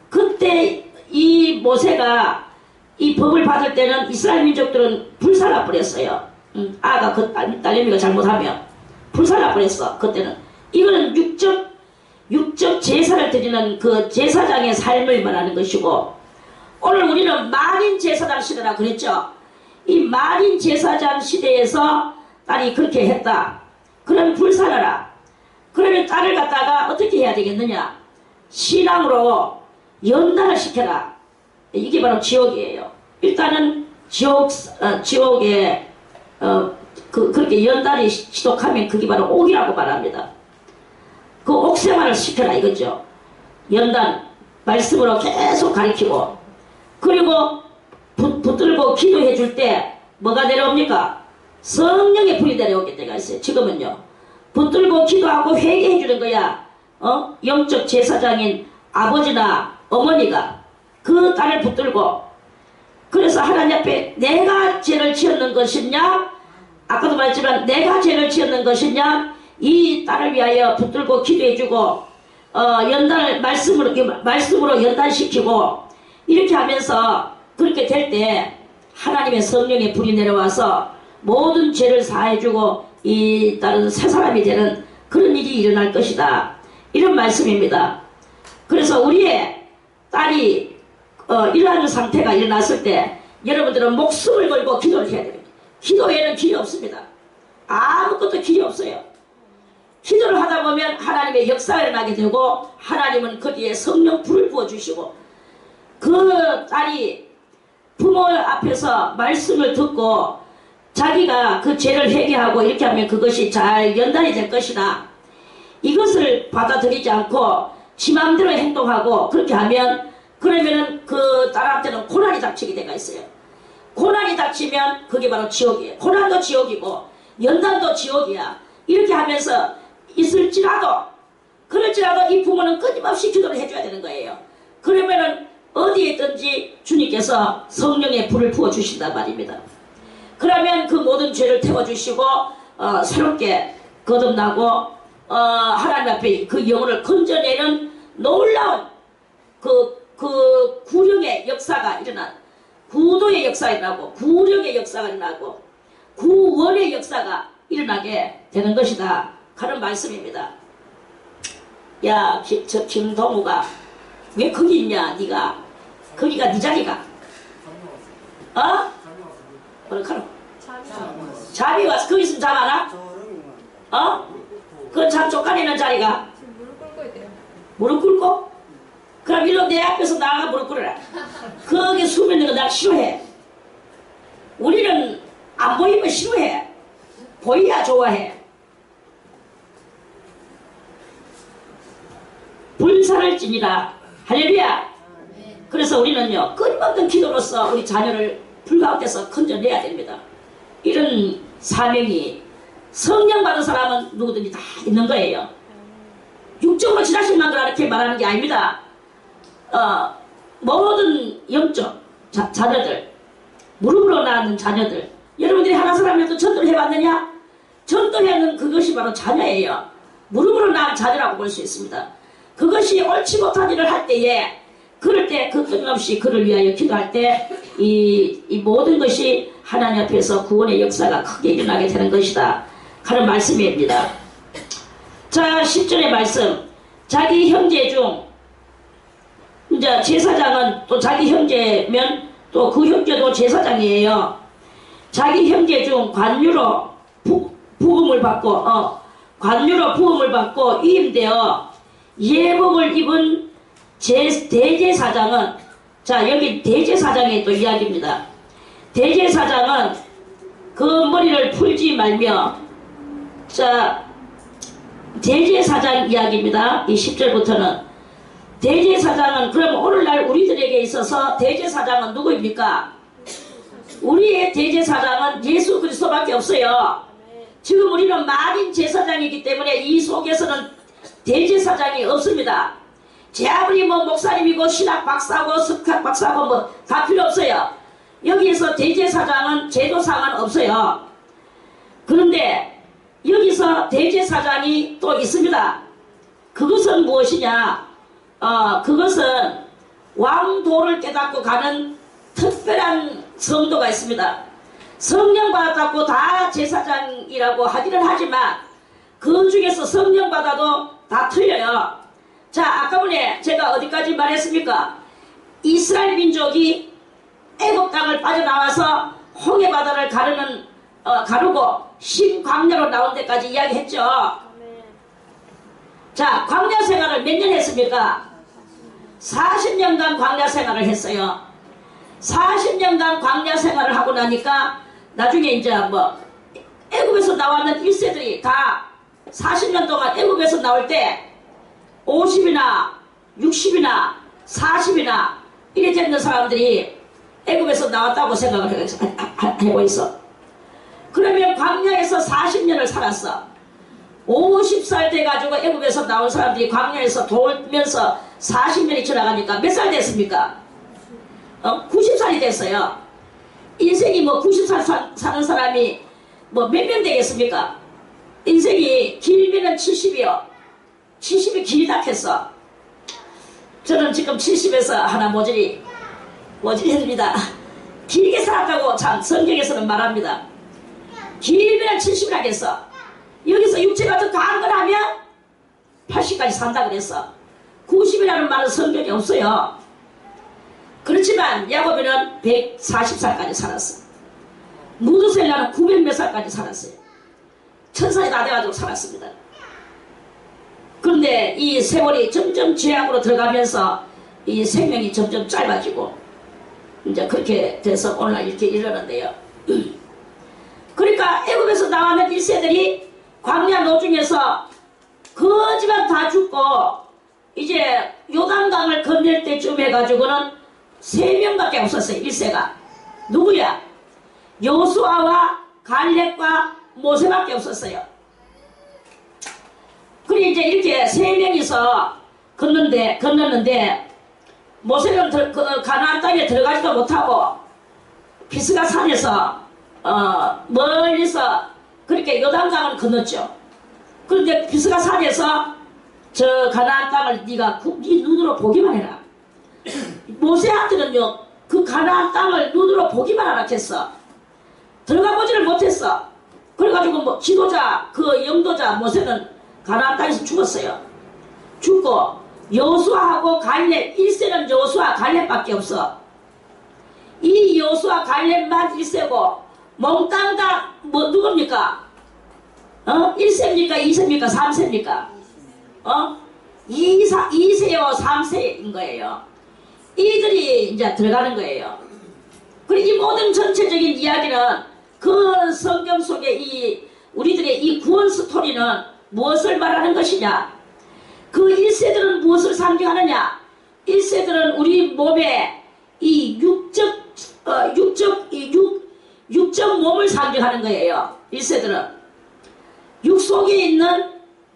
A: 그때 이 모세가 이 법을 받을 때는 이스라엘 민족들은 불살라 버렸어요. 아가 딸내미가 잘못하면 불살라 버렸어. 그때는 이거는 육적 제사를 드리는 그 제사장의 삶을 말하는 것이고, 오늘 우리는 만인 제사장 시대라 그랬죠. 이 만인 제사장 시대에서 딸이 그렇게 했다. 그럼 불살라라. 그러면 딸을 갖다가 어떻게 해야 되겠느냐? 신앙으로 연단을 시켜라. 이게 바로 지옥이에요. 일단은 지옥에 그렇게 연단이 지독하면 그게 바로 옥이라고 말합니다. 그 옥생활을 시켜라 이거죠. 연단 말씀으로 계속 가르치고, 그리고 붙들고 기도해 줄 때 뭐가 내려옵니까? 성령의 불이 내려오게 때가 있어요. 지금은요, 붙들고 기도하고 회개해 주는 거야. 영적 제사장인 아버지나 어머니가 그 딸을 붙들고, 그래서 하나님 앞에 내가 죄를 지었는 것이냐, 아까도 말했지만 내가 죄를 지었는 것이냐, 이 딸을 위하여 붙들고 기도해주고 연단을 말씀으로 연단시키고, 이렇게 하면서 그렇게 될 때 하나님의 성령의 불이 내려와서 모든 죄를 사해주고 이 딸은 새 사람이 되는 그런 일이 일어날 것이다. 이런 말씀입니다. 그래서 우리의 딸이 이러한 상태가 일어났을 때 여러분들은 목숨을 걸고 기도를 해야 됩니다. 기도에는 길이 없습니다. 아무것도 길이 없어요. 기도를 하다 보면 하나님의 역사가 일어나게 되고, 하나님은 거기에 성령 불을 부어주시고, 그 딸이 부모 앞에서 말씀을 듣고 자기가 그 죄를 회개하고 이렇게 하면 그것이 잘 연단이 될 것이다. 이것을 받아들이지 않고 지 마음대로 행동하고 그렇게 하면, 그러면은 그 딸한테는 고난이 닥치게 돼가 있어요. 고난이 닥치면 그게 바로 지옥이에요. 고난도 지옥이고 연단도 지옥이야. 이렇게 하면서 그럴지라도 이 부모는 끊임없이 기도를 해줘야 되는 거예요. 그러면은 어디에 있든지 주님께서 성령의 불을 부어주신단 말입니다. 그러면 그 모든 죄를 태워주시고 새롭게 거듭나고 하나님 앞에 그 영혼을 건져내는 놀라운 그 구령의 역사가 일어나, 구도의 역사가 일어나고 구령의 역사가 일어나고 구원의 역사가 일어나게 되는 것이다 하는 말씀입니다. 야, 저 김동우가 왜 거기 있냐? 네가 거기가 네 자리가 그렇구나. 잠이 와서 거기 있으면 잠 안 와? 그건 잠 쫓아내는 자리가
B: 무릎 꿇고 있대요.
A: 무릎 꿇고? 그럼 일로 내 앞에서 나가 무릎 꿇어라. 거기 숨 있는 거 나 싫어해. 우리는 안 보이면 싫어해. 보이야 좋아해. 불사를 지니라. 할렐루야. 그래서 우리는요, 끊임없는 기도로서 우리 자녀를 불가운데서 건져내야 됩니다. 이런 사명이 성령 받은 사람은 누구든지 다 있는 거예요. 육적으로 지나신만 그렇게 말하는 게 아닙니다. 모든 영적 자녀들, 무릎으로 낳는 자녀들, 여러분들이 하나 사람이라도 전도를 해봤느냐? 전도하는 그것이 바로 자녀예요. 무릎으로 낳은 자녀라고 볼 수 있습니다. 그것이 옳지 못한 일을 할 때에, 그럴 때 그 끊임없이 그를 위하여 기도할 때 이 모든 것이 하나님 앞에서 구원의 역사가 크게 일어나게 되는 것이다 하는 말씀입니다. 자, 10절의 말씀. 자기 형제 중, 이제 제사장은 또 자기 형제면 또 그 형제도 제사장이에요. 자기 형제 중 관유로 부음을 받고 관유로 부음을 받고 위임되어 예복을 입은 대제사장은, 자, 여기 대제사장의 또 이야기입니다. 대제사장은 그 머리를 풀지 말며, 자, 대제사장 이야기입니다. 이 10절부터는 대제사장은, 그럼 오늘날 우리들에게 있어서 대제사장은 누구입니까? 우리의 대제사장은 예수 그리스도밖에 없어요. 지금 우리는 만인 제사장이기 때문에 이 속에서는 대제사장이 없습니다. 제 아버지 목사님이고 신학 박사고 석학 박사고 다 필요 없어요. 여기에서 대제사장은 제도상은 없어요. 그런데 여기서 대제사장이 또 있습니다. 그것은 무엇이냐? 그것은 왕도를 깨닫고 가는 특별한 성도가 있습니다. 성령 받았다고 다 제사장이라고 하기는 하지만 그 중에서 성령 받아도 다 틀려요. 자, 아까 전에 제가 어디까지 말했습니까? 이스라엘 민족이 애굽 땅을 빠져나와서 홍해 바다를 가르고 신광야로 나온 데까지 이야기했죠. 자, 광야 생활을 몇 년 했습니까? 40년간 광야 생활을 했어요. 40년간 광야 생활을 하고 나니까 나중에 이제 뭐 애굽에서 나왔는 1세들이 다 40년 동안 애굽에서 나올 때 50이나 60이나 40이나 이래 되는 사람들이 애굽에서 나왔다고 생각을 하고 있어. 그러면 광야에서 40년을 살았어. 50살 돼가지고 애굽에서 나온 사람들이 광야에서 돌면서 40년이 지나가니까 몇 살 됐습니까? 90살이 됐어요. 인생이 뭐 90살 사는 사람이 뭐 몇 명 되겠습니까? 인생이 길면은 70이요. 70이 길다 했어. 저는 지금 70에서 하나 모질이 됩니다. 길게 살았다고 참 성경에서는 말합니다. 길면 70이라 했어. 여기서 육체가 더 강한 걸 하면 80까지 산다 그랬어. 90이라는 말은 성경에 없어요. 그렇지만 야곱이는 140살까지 살았어. 무드셀라는 900몇 살까지 살았어요. 1000살이 다 돼가지고 살았습니다. 그런데 이 세월이 점점 죄악으로 들어가면서 이 생명이 점점 짧아지고 이제 그렇게 돼서 오늘 이렇게 이르는데요. 그러니까 애굽에서 나왔는 1세들이 광야 노중에서 거지만 다 죽고 이제 요단강을 건널 때쯤 해가지고는 3명밖에 없었어요. 1세가 누구야? 여호수아와 갈렙과 모세밖에 없었어요. 그래 이제 이렇게 3명이서 건넜는데 모세는 가나안 땅에 들어가지도 못하고 비스가 산에서 멀리서 그렇게 요단강을 건넜죠. 그런데 비스가 산에서 저 가나안 땅을 네가 네 눈으로 보기만 해라. 모세한테는요 그 가나안 땅을 눈으로 보기만 하라 했어. 들어가 보지를 못했어. 그래가지고 뭐 지도자 그 영도자 모세는 가나안 땅에서 죽었어요. 죽고 여호수아하고 갈렙 1세는 여호수아 갈렙밖에 없어. 이 여호수아 갈렙만 1세고 몽땅 다 뭐 누굽니까? 1세입니까? 2세입니까? 3세입니까? 2세요 3세인 거예요. 이들이 이제 들어가는 거예요. 그리고 이 모든 전체적인 이야기는 그 성경 속에 이 우리들의 이 구원 스토리는 무엇을 말하는 것이냐? 그 1세들은 무엇을 상징하느냐? 1세들은 우리 몸에 이 육적 몸을 상징하는 거예요. 1세들은 육 속에 있는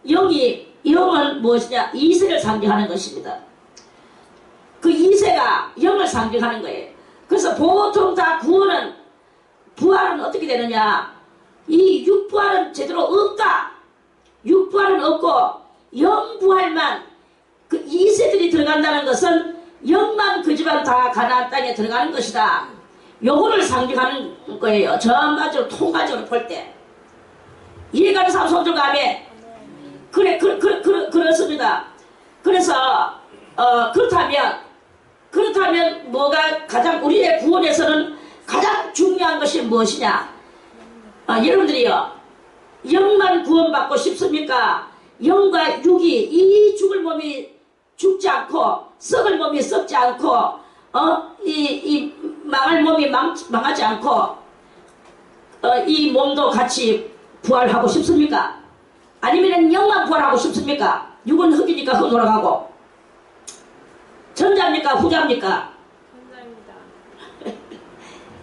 A: 영은 무엇이냐? 2세를 상징하는 것입니다. 그 2세가 영을 상징하는 거예요. 그래서 보통 다 부활은 어떻게 되느냐? 이 육부활은 제대로 없다. 육부활은 없고 영부활만 그 2세들이 들어간다는 것은 영만 그 집안 다 가나안 땅에 들어가는 것이다. 요거를 상징하는 거예요. 전반적으로 통괄적으로 볼 때. 이해가는 사람 손 들고 하면 그렇습니다. 그래서 그렇다면 뭐가 가장 우리의 구원에서는 가장 중요한 것이 무엇이냐? 여러분들이요 영만 구원받고 싶습니까? 영과 육이 이 죽을 몸이 죽지 않고 썩을 몸이 썩지 않고 이 망할 몸이 망하지 않고 이 몸도 같이 부활하고 싶습니까? 아니면 영만 부활하고 싶습니까? 육은 흙이니까 흙 돌아가고 전자입니까? 후자입니까?
B: 전자입니다.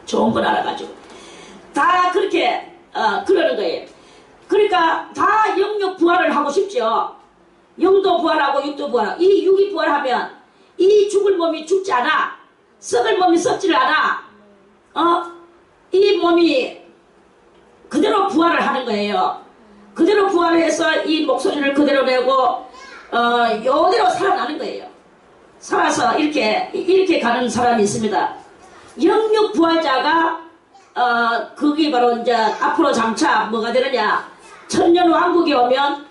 A: 좋은 걸 알아가지고 다 그렇게 그러는 거예요. 그러니까 다 영육 부활을 하고 싶죠. 영도 부활하고 육도 부활하고 이 육이 부활하면 이 죽을 몸이 죽지 않아. 썩을 몸이 썩지를 않아. 이 몸이 그대로 부활을 하는 거예요. 그대로 부활을 해서 이 목소리를 그대로 내고 요대로 살아나는 거예요. 살아서 이렇게 가는 사람이 있습니다. 영육 부활자가 그게 바로 이제 앞으로 장차 뭐가 되느냐, 천년 왕국이 오면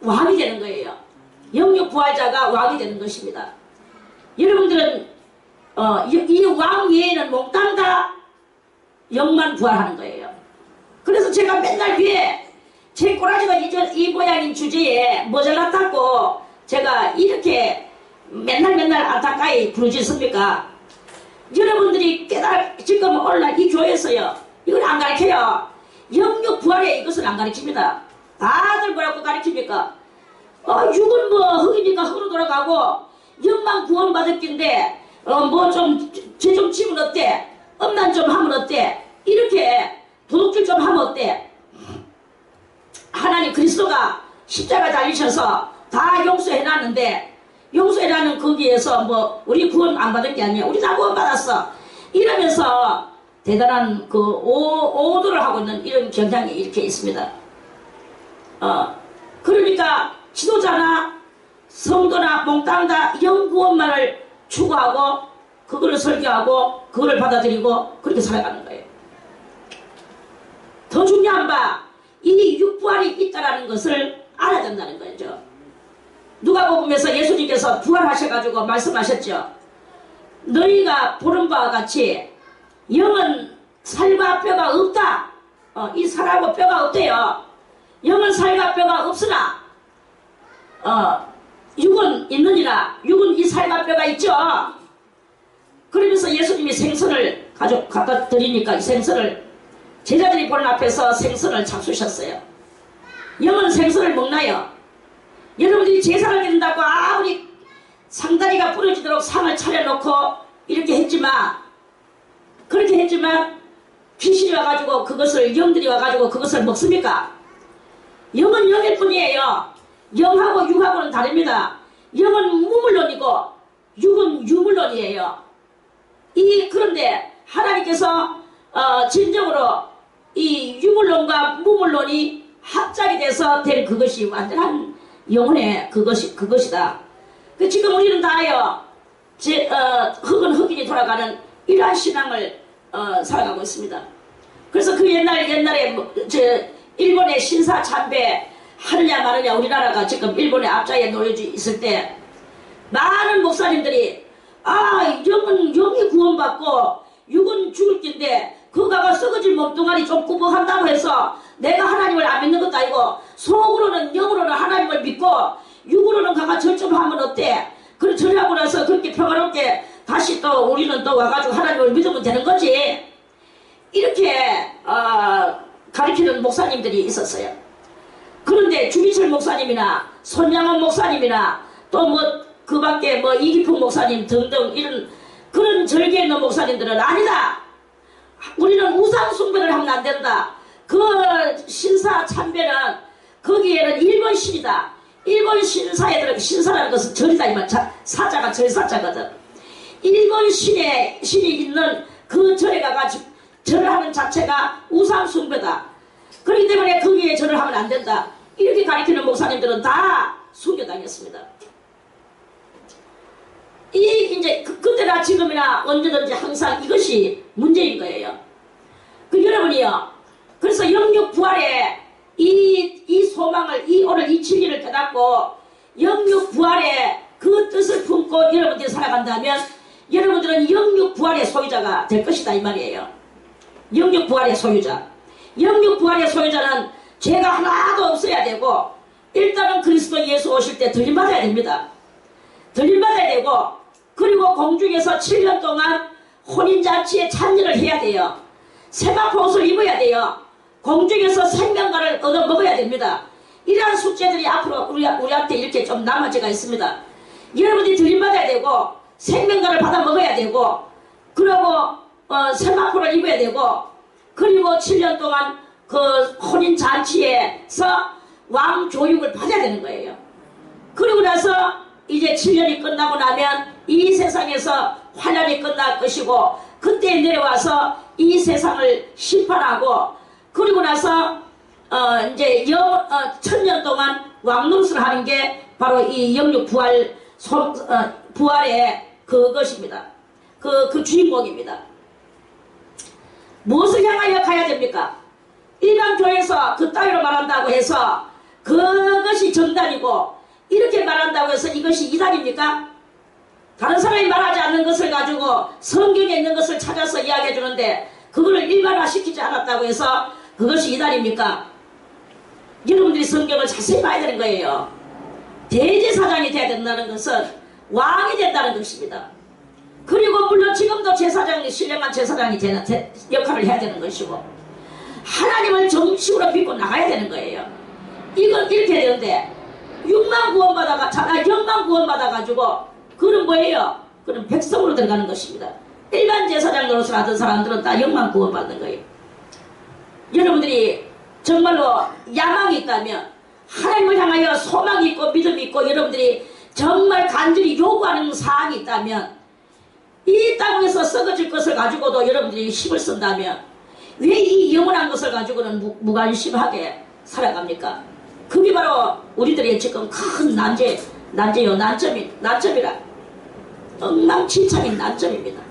A: 왕이 되는 거예요. 영육 부활자가 왕이 되는 것입니다. 여러분들은 이 왕 외에는 몽땅 다 영만 부활하는 거예요. 그래서 제가 맨날 뒤에 제 꼬라지가 이 모양인 주제에 모자랐다고 제가 이렇게 맨날 안타까이 부르짖습니까? 여러분들이 지금 오늘날 이 교회에서요, 이걸 안 가르쳐요. 영육 부활에 이것을 안 가르칩니다. 다들 뭐라고 가르칩니까? 육은 뭐 흙이니까 흙으로 돌아가고 영만 구원받을 낀데 뭐 좀 죄 좀 지면 어때? 엄난 좀 하면 어때? 이렇게 도둑질 좀 하면 어때? 하나님 그리스도가 십자가 달리셔서 다 용서해놨는데, 용서해라는 거기에서 뭐 우리 구원 안 받은 게 아니야, 우리 다 구원 받았어, 이러면서 대단한 그 오도를 하고 있는 이런 경향이 이렇게 있습니다. 그러니까 지도자나 성도나 몽땅 다 영구원만을 추구하고 그거를 설교하고 그거를 받아들이고 그렇게 살아가는 거예요. 더 중요한 바, 이 육부활이 있다라는 것을 알아야 된다는 거죠. 누가복음에서 예수님께서 부활하셔가지고 말씀하셨죠. 너희가 보는 바와 같이 영은 살과 뼈가 없다. 이 살하고 뼈가 없대요. 영은 살과 뼈가 없으나 육은 있느니라. 육은 이 살과 뼈가 있죠. 그러면서 예수님이 생선을 갖다 드리니까 이 생선을 제자들이 보는 앞에서 생선을 잡수셨어요. 영은 생선을 먹나요? 여러분들이 제사를 드린다고 아무리 상다리가 부러지도록 상을 차려놓고 이렇게 했지만, 그렇게 했지만 귀신이 와가지고 그것을, 영들이 와가지고 그것을 먹습니까? 영은 영일 뿐이에요. 영하고 육하고는 다릅니다. 영은 무물론이고 육은 유물론이에요. 그런데 하나님께서 진정으로 이 유물론과 무물론이 합작이 돼서 된 그것이 완전한 영혼의 그것이다. 지금 우리는 다요, 흙은 흙인이 돌아가는 이러한 신앙을 살아가고 있습니다. 그래서 그 옛날에 일본의 신사 참배 하느냐 마느냐, 우리나라가 지금 일본의 앞자에 놓여져 있을 때 많은 목사님들이 영이 구원받고 육은 죽을 낀데 그거가 썩어질 몸뚱아리 좀 꾸벅한다고 해서 내가 하나님을 안 믿는 것도 아니고 속으로는 영으로는 하나님을 믿고 육으로는 가가 절좀하면 어때? 그래 절하고 나서 그렇게 평화롭게 다시 또 우리는 또 와가지고 하나님을 믿으면 되는 거지. 이렇게 가르치는 목사님들이 있었어요. 그런데 주기철 목사님이나 손양원 목사님이나 또 뭐 그 밖에 뭐 이기풍 목사님 등등 이런 그런 절개에 있는 목사님들은 아니다. 우리는 우상 숭배를 하면 안 된다. 그 신사 참배는 거기에는 일본 신이다. 일본 신사에 들어, 신사라는 것은 절이다 이 말, 사자가 절사자거든. 일본 신이 있는 그 절에 가가지고 절을 하는 자체가 우상 숭배다. 그렇기 때문에 거기에 절을 하면 안 된다. 이렇게 가르치는 목사님들은 다 순교당했습니다. 이제 그때나 지금이나 언제든지 항상 이것이 문제인 거예요. 여러분이요, 그래서 영육 부활에 이 소망을, 오늘 이 진리를 깨닫고 영육 부활의 그 뜻을 품고 여러분들이 살아간다면 여러분들은 영육 부활의 소유자가 될 것이다 이 말이에요. 영육 부활의 소유자. 영육 부활의 소유자는 죄가 하나도 없어야 되고, 일단은 그리스도 예수 오실 때 들림받아야 됩니다. 들림받아야 되고, 그리고 공중에서 7년 동안 혼인잔치에 참여를 해야 돼요. 세마포 옷을 입어야 돼요. 공중에서 생명과를 얻어 먹어야 됩니다. 이러한 숙제들이 앞으로 우리한테 이렇게 좀 남아져가 있습니다. 여러분들이 들림받아야 되고, 생명과를 받아 먹어야 되고, 그리고 세마포를 입어야 되고, 그리고 7년 동안 그 혼인잔치에서 왕교육을 받아야 되는 거예요. 그리고 나서 이제 7년이 끝나고 나면 이 세상에서 환란이 끝날 것이고, 그때 내려와서 이 세상을 심판하고 그리고 나서 이제 1000년 동안 왕노릇을 하는 게 바로 이 영육 부활의 그것입니다. 그 주인공입니다. 무엇을 향하여 가야 됩니까? 일반 교회에서 그 따위로 말한다고 해서 그것이 정답이고 이렇게 말한다고 해서 이것이 이단입니까? 다른 사람이 말하지 않는 것을 가지고 성경에 있는 것을 찾아서 이야기해 주는데 그거를 일반화시키지 않았다고 해서 그것이 이단입니까? 여러분들이 성경을 자세히 봐야 되는 거예요. 대제사장이 돼야 된다는 것은 왕이 된다는 것입니다. 그리고 물론 지금도 제사장이 신령한 제사장이 되는 역할을 해야 되는 것이고 하나님을 정식으로 믿고 나가야 되는 거예요. 이건 이렇게 되는데 6만 구원받아가 0만 구원받아가지고 그는 뭐예요? 그는 백성으로 들어가는 것입니다. 일반 제사장 노릇을 하던 사람들은 다 0만 구원받는 거예요. 여러분들이 정말로 야망이 있다면 하나님을 향하여 소망이 있고 믿음이 있고 여러분들이 정말 간절히 요구하는 사항이 있다면 이 땅에서 썩어질 것을 가지고도 여러분들이 힘을 쓴다면 왜 이 영원한 것을 가지고는 무관심하게 살아갑니까? 그게 바로 우리들의 지금 큰 난점이라 엉망진창인 난점입니다.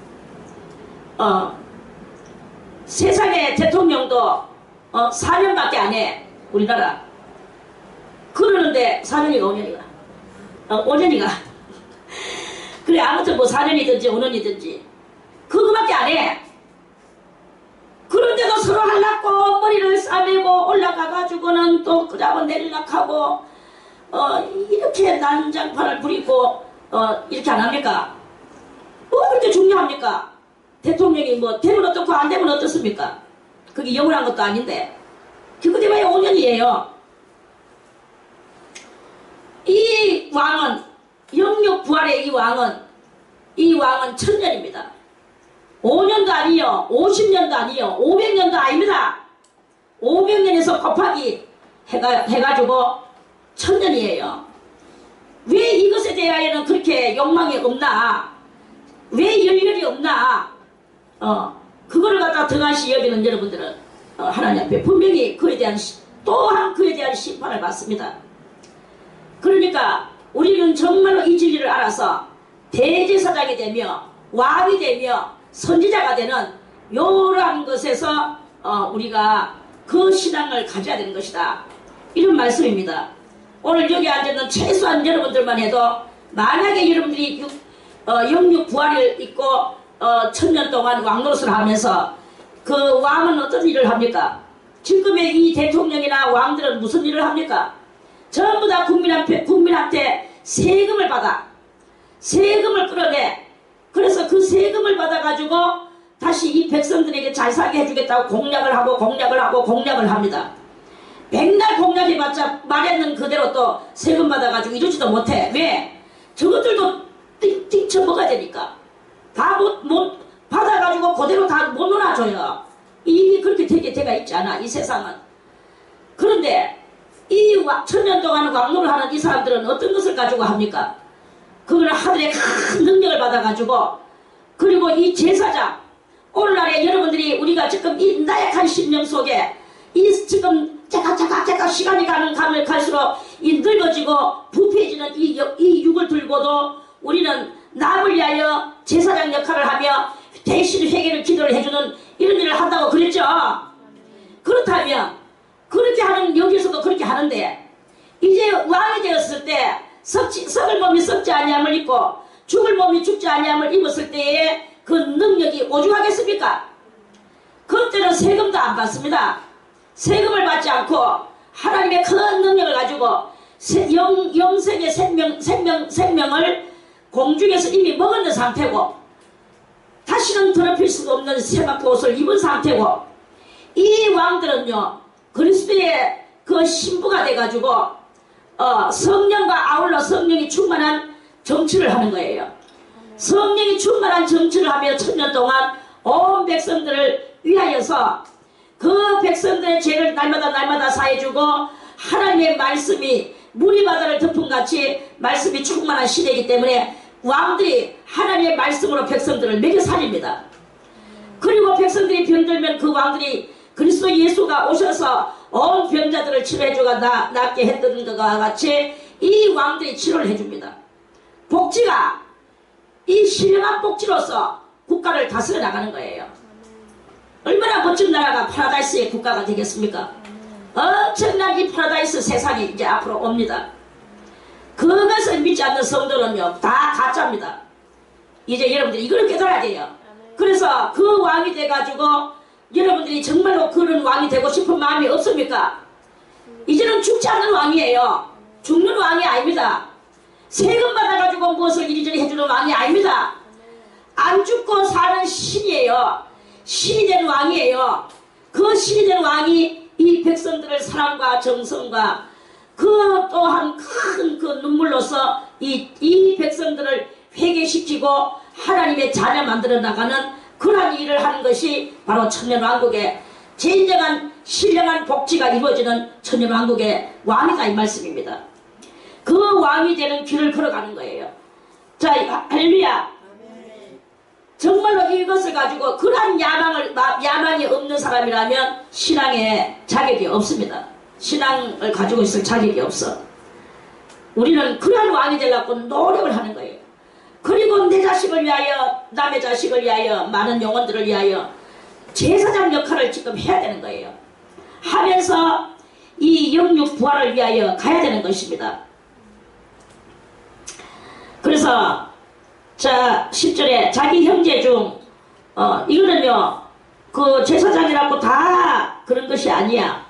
A: 세상의 대통령도 4년밖에 안 해. 우리나라 그러는데 4년이가 5년이가 5년이가 그래 아무튼 뭐 4년이든지 5년이든지 그거밖에 안 해. 그런데도 서로 할라고 머리를 싸매고 올라가가지고는 또 끄잡아 내리락하고 이렇게 난장판을 부리고 이렇게 안 합니까? 뭐 그렇게 중요합니까? 대통령이 뭐 되면 어떻고 안 되면 어떻습니까? 그게 영원한 것도 아닌데 그거 되면 5년이에요. 이 왕은 영육 부활의 이 왕은 1000년입니다. 5년도 아니요 50년도 아니요 500년도 아닙니다. 500년에서 곱하기 해가지고 1000년이에요. 왜 이것에 대하여는 그렇게 욕망이 없나? 왜 열렬이 없나? 그거를 갖다 등한시 여기는 여러분들은 하나님 앞에 분명히 그에 대한 또한 그에 대한 심판을 받습니다. 그러니까 우리는 정말로 이 진리를 알아서 대제사장이 되며 왕이 되며 선지자가 되는 이러한 것에서 우리가 그 신앙을 가져야 되는 것이다. 이런 말씀입니다. 오늘 여기 앉아있는 최소한 여러분들만 해도 만약에 여러분들이 영육 부활을 입고 1000년 동안 왕노릇을 하면서 그 왕은 어떤 일을 합니까? 지금의 이 대통령이나 왕들은 무슨 일을 합니까? 전부 다 국민한테 세금을 받아 세금을 끌어내. 그래서 그 세금을 받아가지고 다시 이 백성들에게 잘 살게 해주겠다고 공약을 하고 합니다. 맨날 공약해봤자 말했는 그대로 또 세금 받아가지고 이러지도 못해. 왜? 저것들도 띵쳐 먹어야 되니까. 다 못 받아가지고 그대로 다 못 놀아줘요. 이게 그렇게 되게 돼가 있지 않아, 이 세상은. 그런데 이 1000년 동안 왕노를 하는 이 사람들은 어떤 것을 가지고 합니까? 그거는 하늘의 큰 능력을 받아가지고 그리고 이 제사장 오늘날에 여러분들이 우리가 지금 이 나약한 심령 속에 이 지금 째깍 시간이 가면 갈수록 이 늙어지고 부패해지는 이 육을 들고도 우리는 남을 위하여 제사장 역할을 하며 대신 회개를 기도를 해주는 이런 일을 한다고 그랬죠. 그렇다면 그렇게 하는 여기서도 그렇게 하는데 이제 왕이 되었을 때 썩을 몸이 썩지 아니함을 입고 죽을 몸이 죽지 아니함을 입었을 때에 그 능력이 오죽하겠습니까? 그때는 세금도 안 받습니다. 세금을 받지 않고 하나님의 큰 능력을 가지고 영생의 생명을 공중에서 이미 먹었는 상태고 다시는 더럽힐 수가 없는 새밖에 옷을 입은 상태고 이 왕들은요 그리스도의 그 신부가 돼가지고 성령과 아울러 성령이 충만한 정치를 하는 거예요. 성령이 충만한 정치를 하며 1000년 동안 온 백성들을 위하여서 그 백성들의 죄를 날마다 사해주고 하나님의 말씀이 물이 바다를 덮음같이 말씀이 충만한 시대이기 때문에 왕들이 하나님의 말씀으로 백성들을 먹여 살립니다. 그리고 그리고 백성들이 병들면 그 왕들이 그리스도 예수가 오셔서 온 병자들을 치료해주가 낫게 했던 것과 같이 이 왕들이 치료를 해줍니다. 복지가 이 신령한 복지로서 국가를 다스려 나가는 거예요. 얼마나 멋진 나라가 파라다이스의 국가가 되겠습니까? 엄청난 이 파라다이스 세상이 이제 앞으로 옵니다. 그것을 믿지 않는 성도는요 다 가짜입니다. 이제 여러분들이 이걸 깨달아야 돼요. 그래서 그 왕이 돼가지고 여러분들이 정말로 그런 왕이 되고 싶은 마음이 없습니까? 이제는 죽지 않는 왕이에요. 죽는 왕이 아닙니다. 세금 받아가지고 무엇을 이리저리 해주는 왕이 아닙니다. 안 죽고 사는 신이에요. 신이 된 왕이에요. 그 신이 된 왕이 이 백성들을 사랑과 정성과 그 또한 큰 그 눈물로서 이 백성들을 회개시키고 하나님의 자녀 만들어 나가는 그러한 일을 하는 것이 바로 천년왕국의 진정한 신령한 복지가 이루어지는 천년왕국의 왕이다 이 말씀입니다. 그 왕이 되는 길을 걸어가는 거예요. 자, 할렐루야. 정말로 이것을 가지고 그러한 야망이 없는 사람이라면 신앙에 자격이 없습니다. 신앙을 가지고 있을 자격이 없어. 우리는 그러한 왕이 되려고 노력을 하는 거예요. 그리고 내 자식을 위하여, 남의 자식을 위하여, 많은 영혼들을 위하여 제사장 역할을 지금 해야 되는 거예요. 하면서 이 영육 부활을 위하여 가야 되는 것입니다. 그래서 자 10절에 자기 형제 중 이거는요 그 제사장이라고 다 그런 것이 아니야.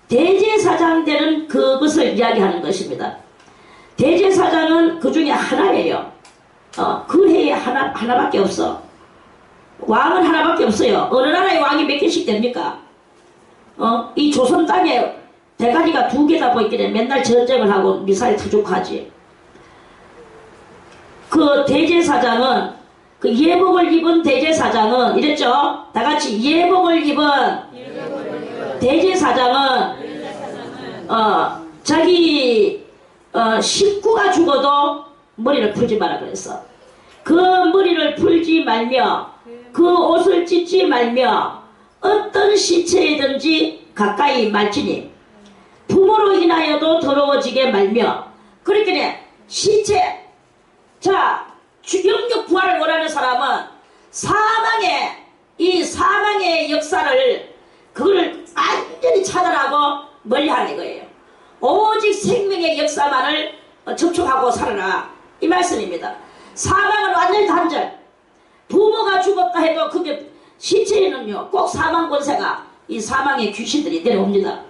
A: 대제사장 되는 그것을 이야기하는 것입니다. 대제사장은 그 중에 하나예요. 그 해에 하나밖에 없어. 왕은 하나밖에 없어요. 어느 나라의 왕이 몇 개씩 됩니까? 이 조선 땅에 대가리가 2개다 보이길래 맨날 전쟁을 하고 미사일 투족하지. 그 대제사장은 그 예복을 입은 대제사장은 이랬죠. 다같이 예복을 입은 대제사장은 자기 식구가 죽어도 머리를 풀지 마라 그랬어. 그 머리를 풀지 말며 그 옷을 찢지 말며 어떤 시체이든지 가까이 말지니 부모로 인하여도 더러워지게 말며. 그러니까 시체, 자 영육 부활을 원하는 사람은 이 사망의 역사를 그걸 완전히 차단하고 멀리하는 거예요. 오직 생명의 역사만을 접촉하고 살아라 이 말씀입니다. 사망은 완전히 단절. 부모가 죽었다 해도 그게 시체에는요 꼭 사망 권세가 이 사망의 귀신들이 내려옵니다.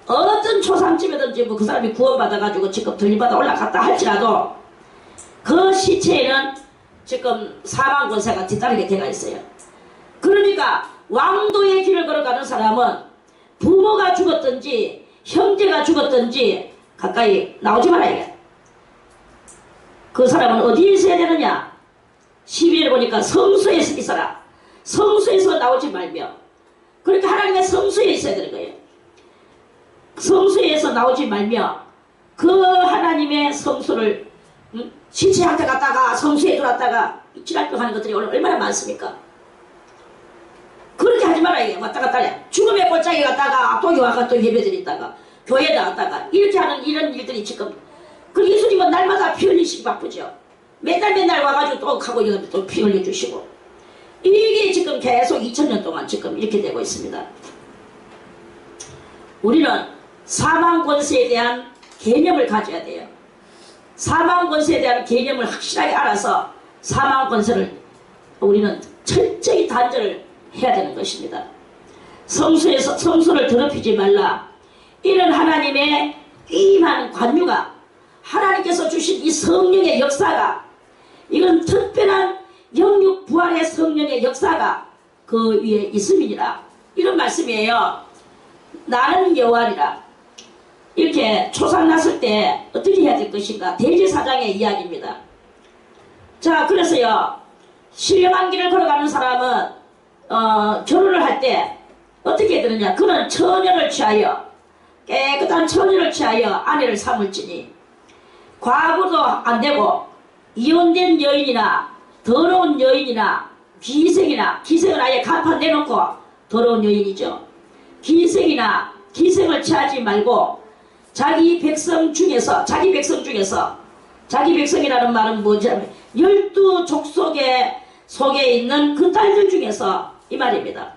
A: 어떤 초상집이든지 뭐 그 사람이 구원받아가지고 지금 들림받아 올라갔다 할지라도 그 시체에는 지금 사망 권세가 뒤따르게 되어 있어요. 그러니까 왕도의 길을 걸어가는 사람은 부모가 죽었든지 형제가 죽었든지 가까이 나오지 말아야. 그 사람은 어디에 있어야 되느냐? 12절에 보니까 성소에서 있어라. 성소에서 나오지 말며. 그러니까 하나님의 성소에 있어야 되는 거예요. 성소에서 나오지 말며 그 하나님의 성소를 시체한테 갔다가 성소에 들어왔다가 지랄병 하는 것들이 오늘 얼마나 많습니까? 그렇게 하지 말아요. 왔다 갔다 해. 죽음의 골짜기 갔다가 또 와가 또 예배드리다가 교회 나왔다가 이렇게 하는 이런 일들이 지금 그 예수님은 날마다 피 흘리시기 바쁘죠. 맨날 와가지고 또 가고 또 피 흘려주시고 이게 지금 계속 2000년 동안 지금 이렇게 되고 있습니다. 우리는 사망 권세에 대한 개념을 가져야 돼요. 사망 권세에 대한 개념을 확실하게 알아서 사망 권세를 우리는 철저히 단절을 해야 되는 것입니다. 성소를 더럽히지 말라. 이런 하나님의 임한 관유가 하나님께서 주신 이 성령의 역사가 이건 특별한 영육 부활의 성령의 역사가 그 위에 있음이니라. 이런 말씀이에요. 나는 여호와니라. 이렇게 초상 났을 때 어떻게 해야 될 것인가? 대제사장의 이야기입니다. 자, 그래서요 신령한 길을 걸어가는 사람은 결혼을 할 때 어떻게 해야 되느냐? 그는 처녀를 취하여 깨끗한 처녀를 취하여 아내를 삼을지니 과부도 안되고 이혼된 여인이나 더러운 여인이나 기생이나, 기생은 아예 간판 내놓고 더러운 여인이죠. 기생을 취하지 말고 자기 백성이라는 말은 뭐냐면 12족속에 속에 있는 그 딸들 중에서 이 말입니다.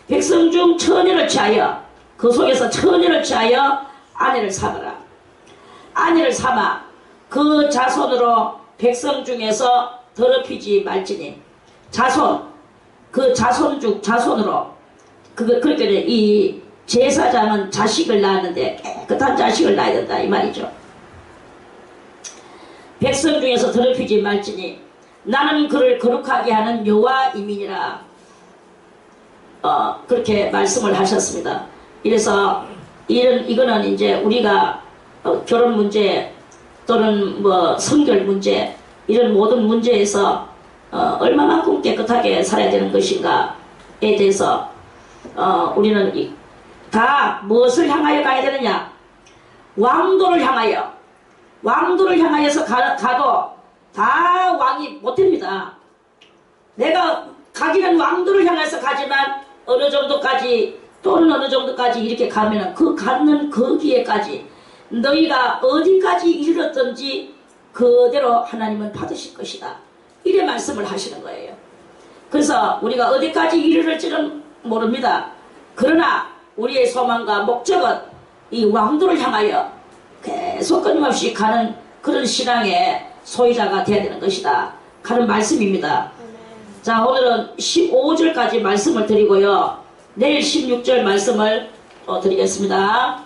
A: 백성 중 처녀를 취하여, 그 속에서 처녀를 취하여 아내를 삼으라. 아내를 삼아 그 자손으로 백성 중에서 더럽히지 말지니. 그 자손으로. 그러니까 이 제사장은 자식을 낳았는데 깨끗한 자식을 낳아야 된다 이 말이죠. 백성 중에서 더럽히지 말지니 나는 그를 거룩하게 하는 여호와이니라. 그렇게 말씀을 하셨습니다. 이래서 이거는 이제 우리가 결혼 문제 또는 뭐 성결 문제 이런 모든 문제에서 얼마만큼 깨끗하게 살아야 되는 것인가에 대해서 우리는 다 무엇을 향하여 가야 되느냐? 왕도를 향하여서 가도 다 왕이 못됩니다. 내가 가기는 왕도를 향해서 가지만 어느 정도까지 또는 어느 정도까지 이렇게 가면은 그 가는 거기에까지 너희가 어디까지 이르렀든지 그대로 하나님은 받으실 것이다. 이래 말씀을 하시는 거예요. 그래서 우리가 어디까지 이르를지는 모릅니다. 그러나 우리의 소망과 목적은 이 왕도를 향하여 계속 끊임없이 가는 그런 신앙의 소유자가 되어야 되는 것이다 하는 말씀입니다. 자, 오늘은 15절까지 말씀을 드리고요. 내일 16절 말씀을 드리겠습니다.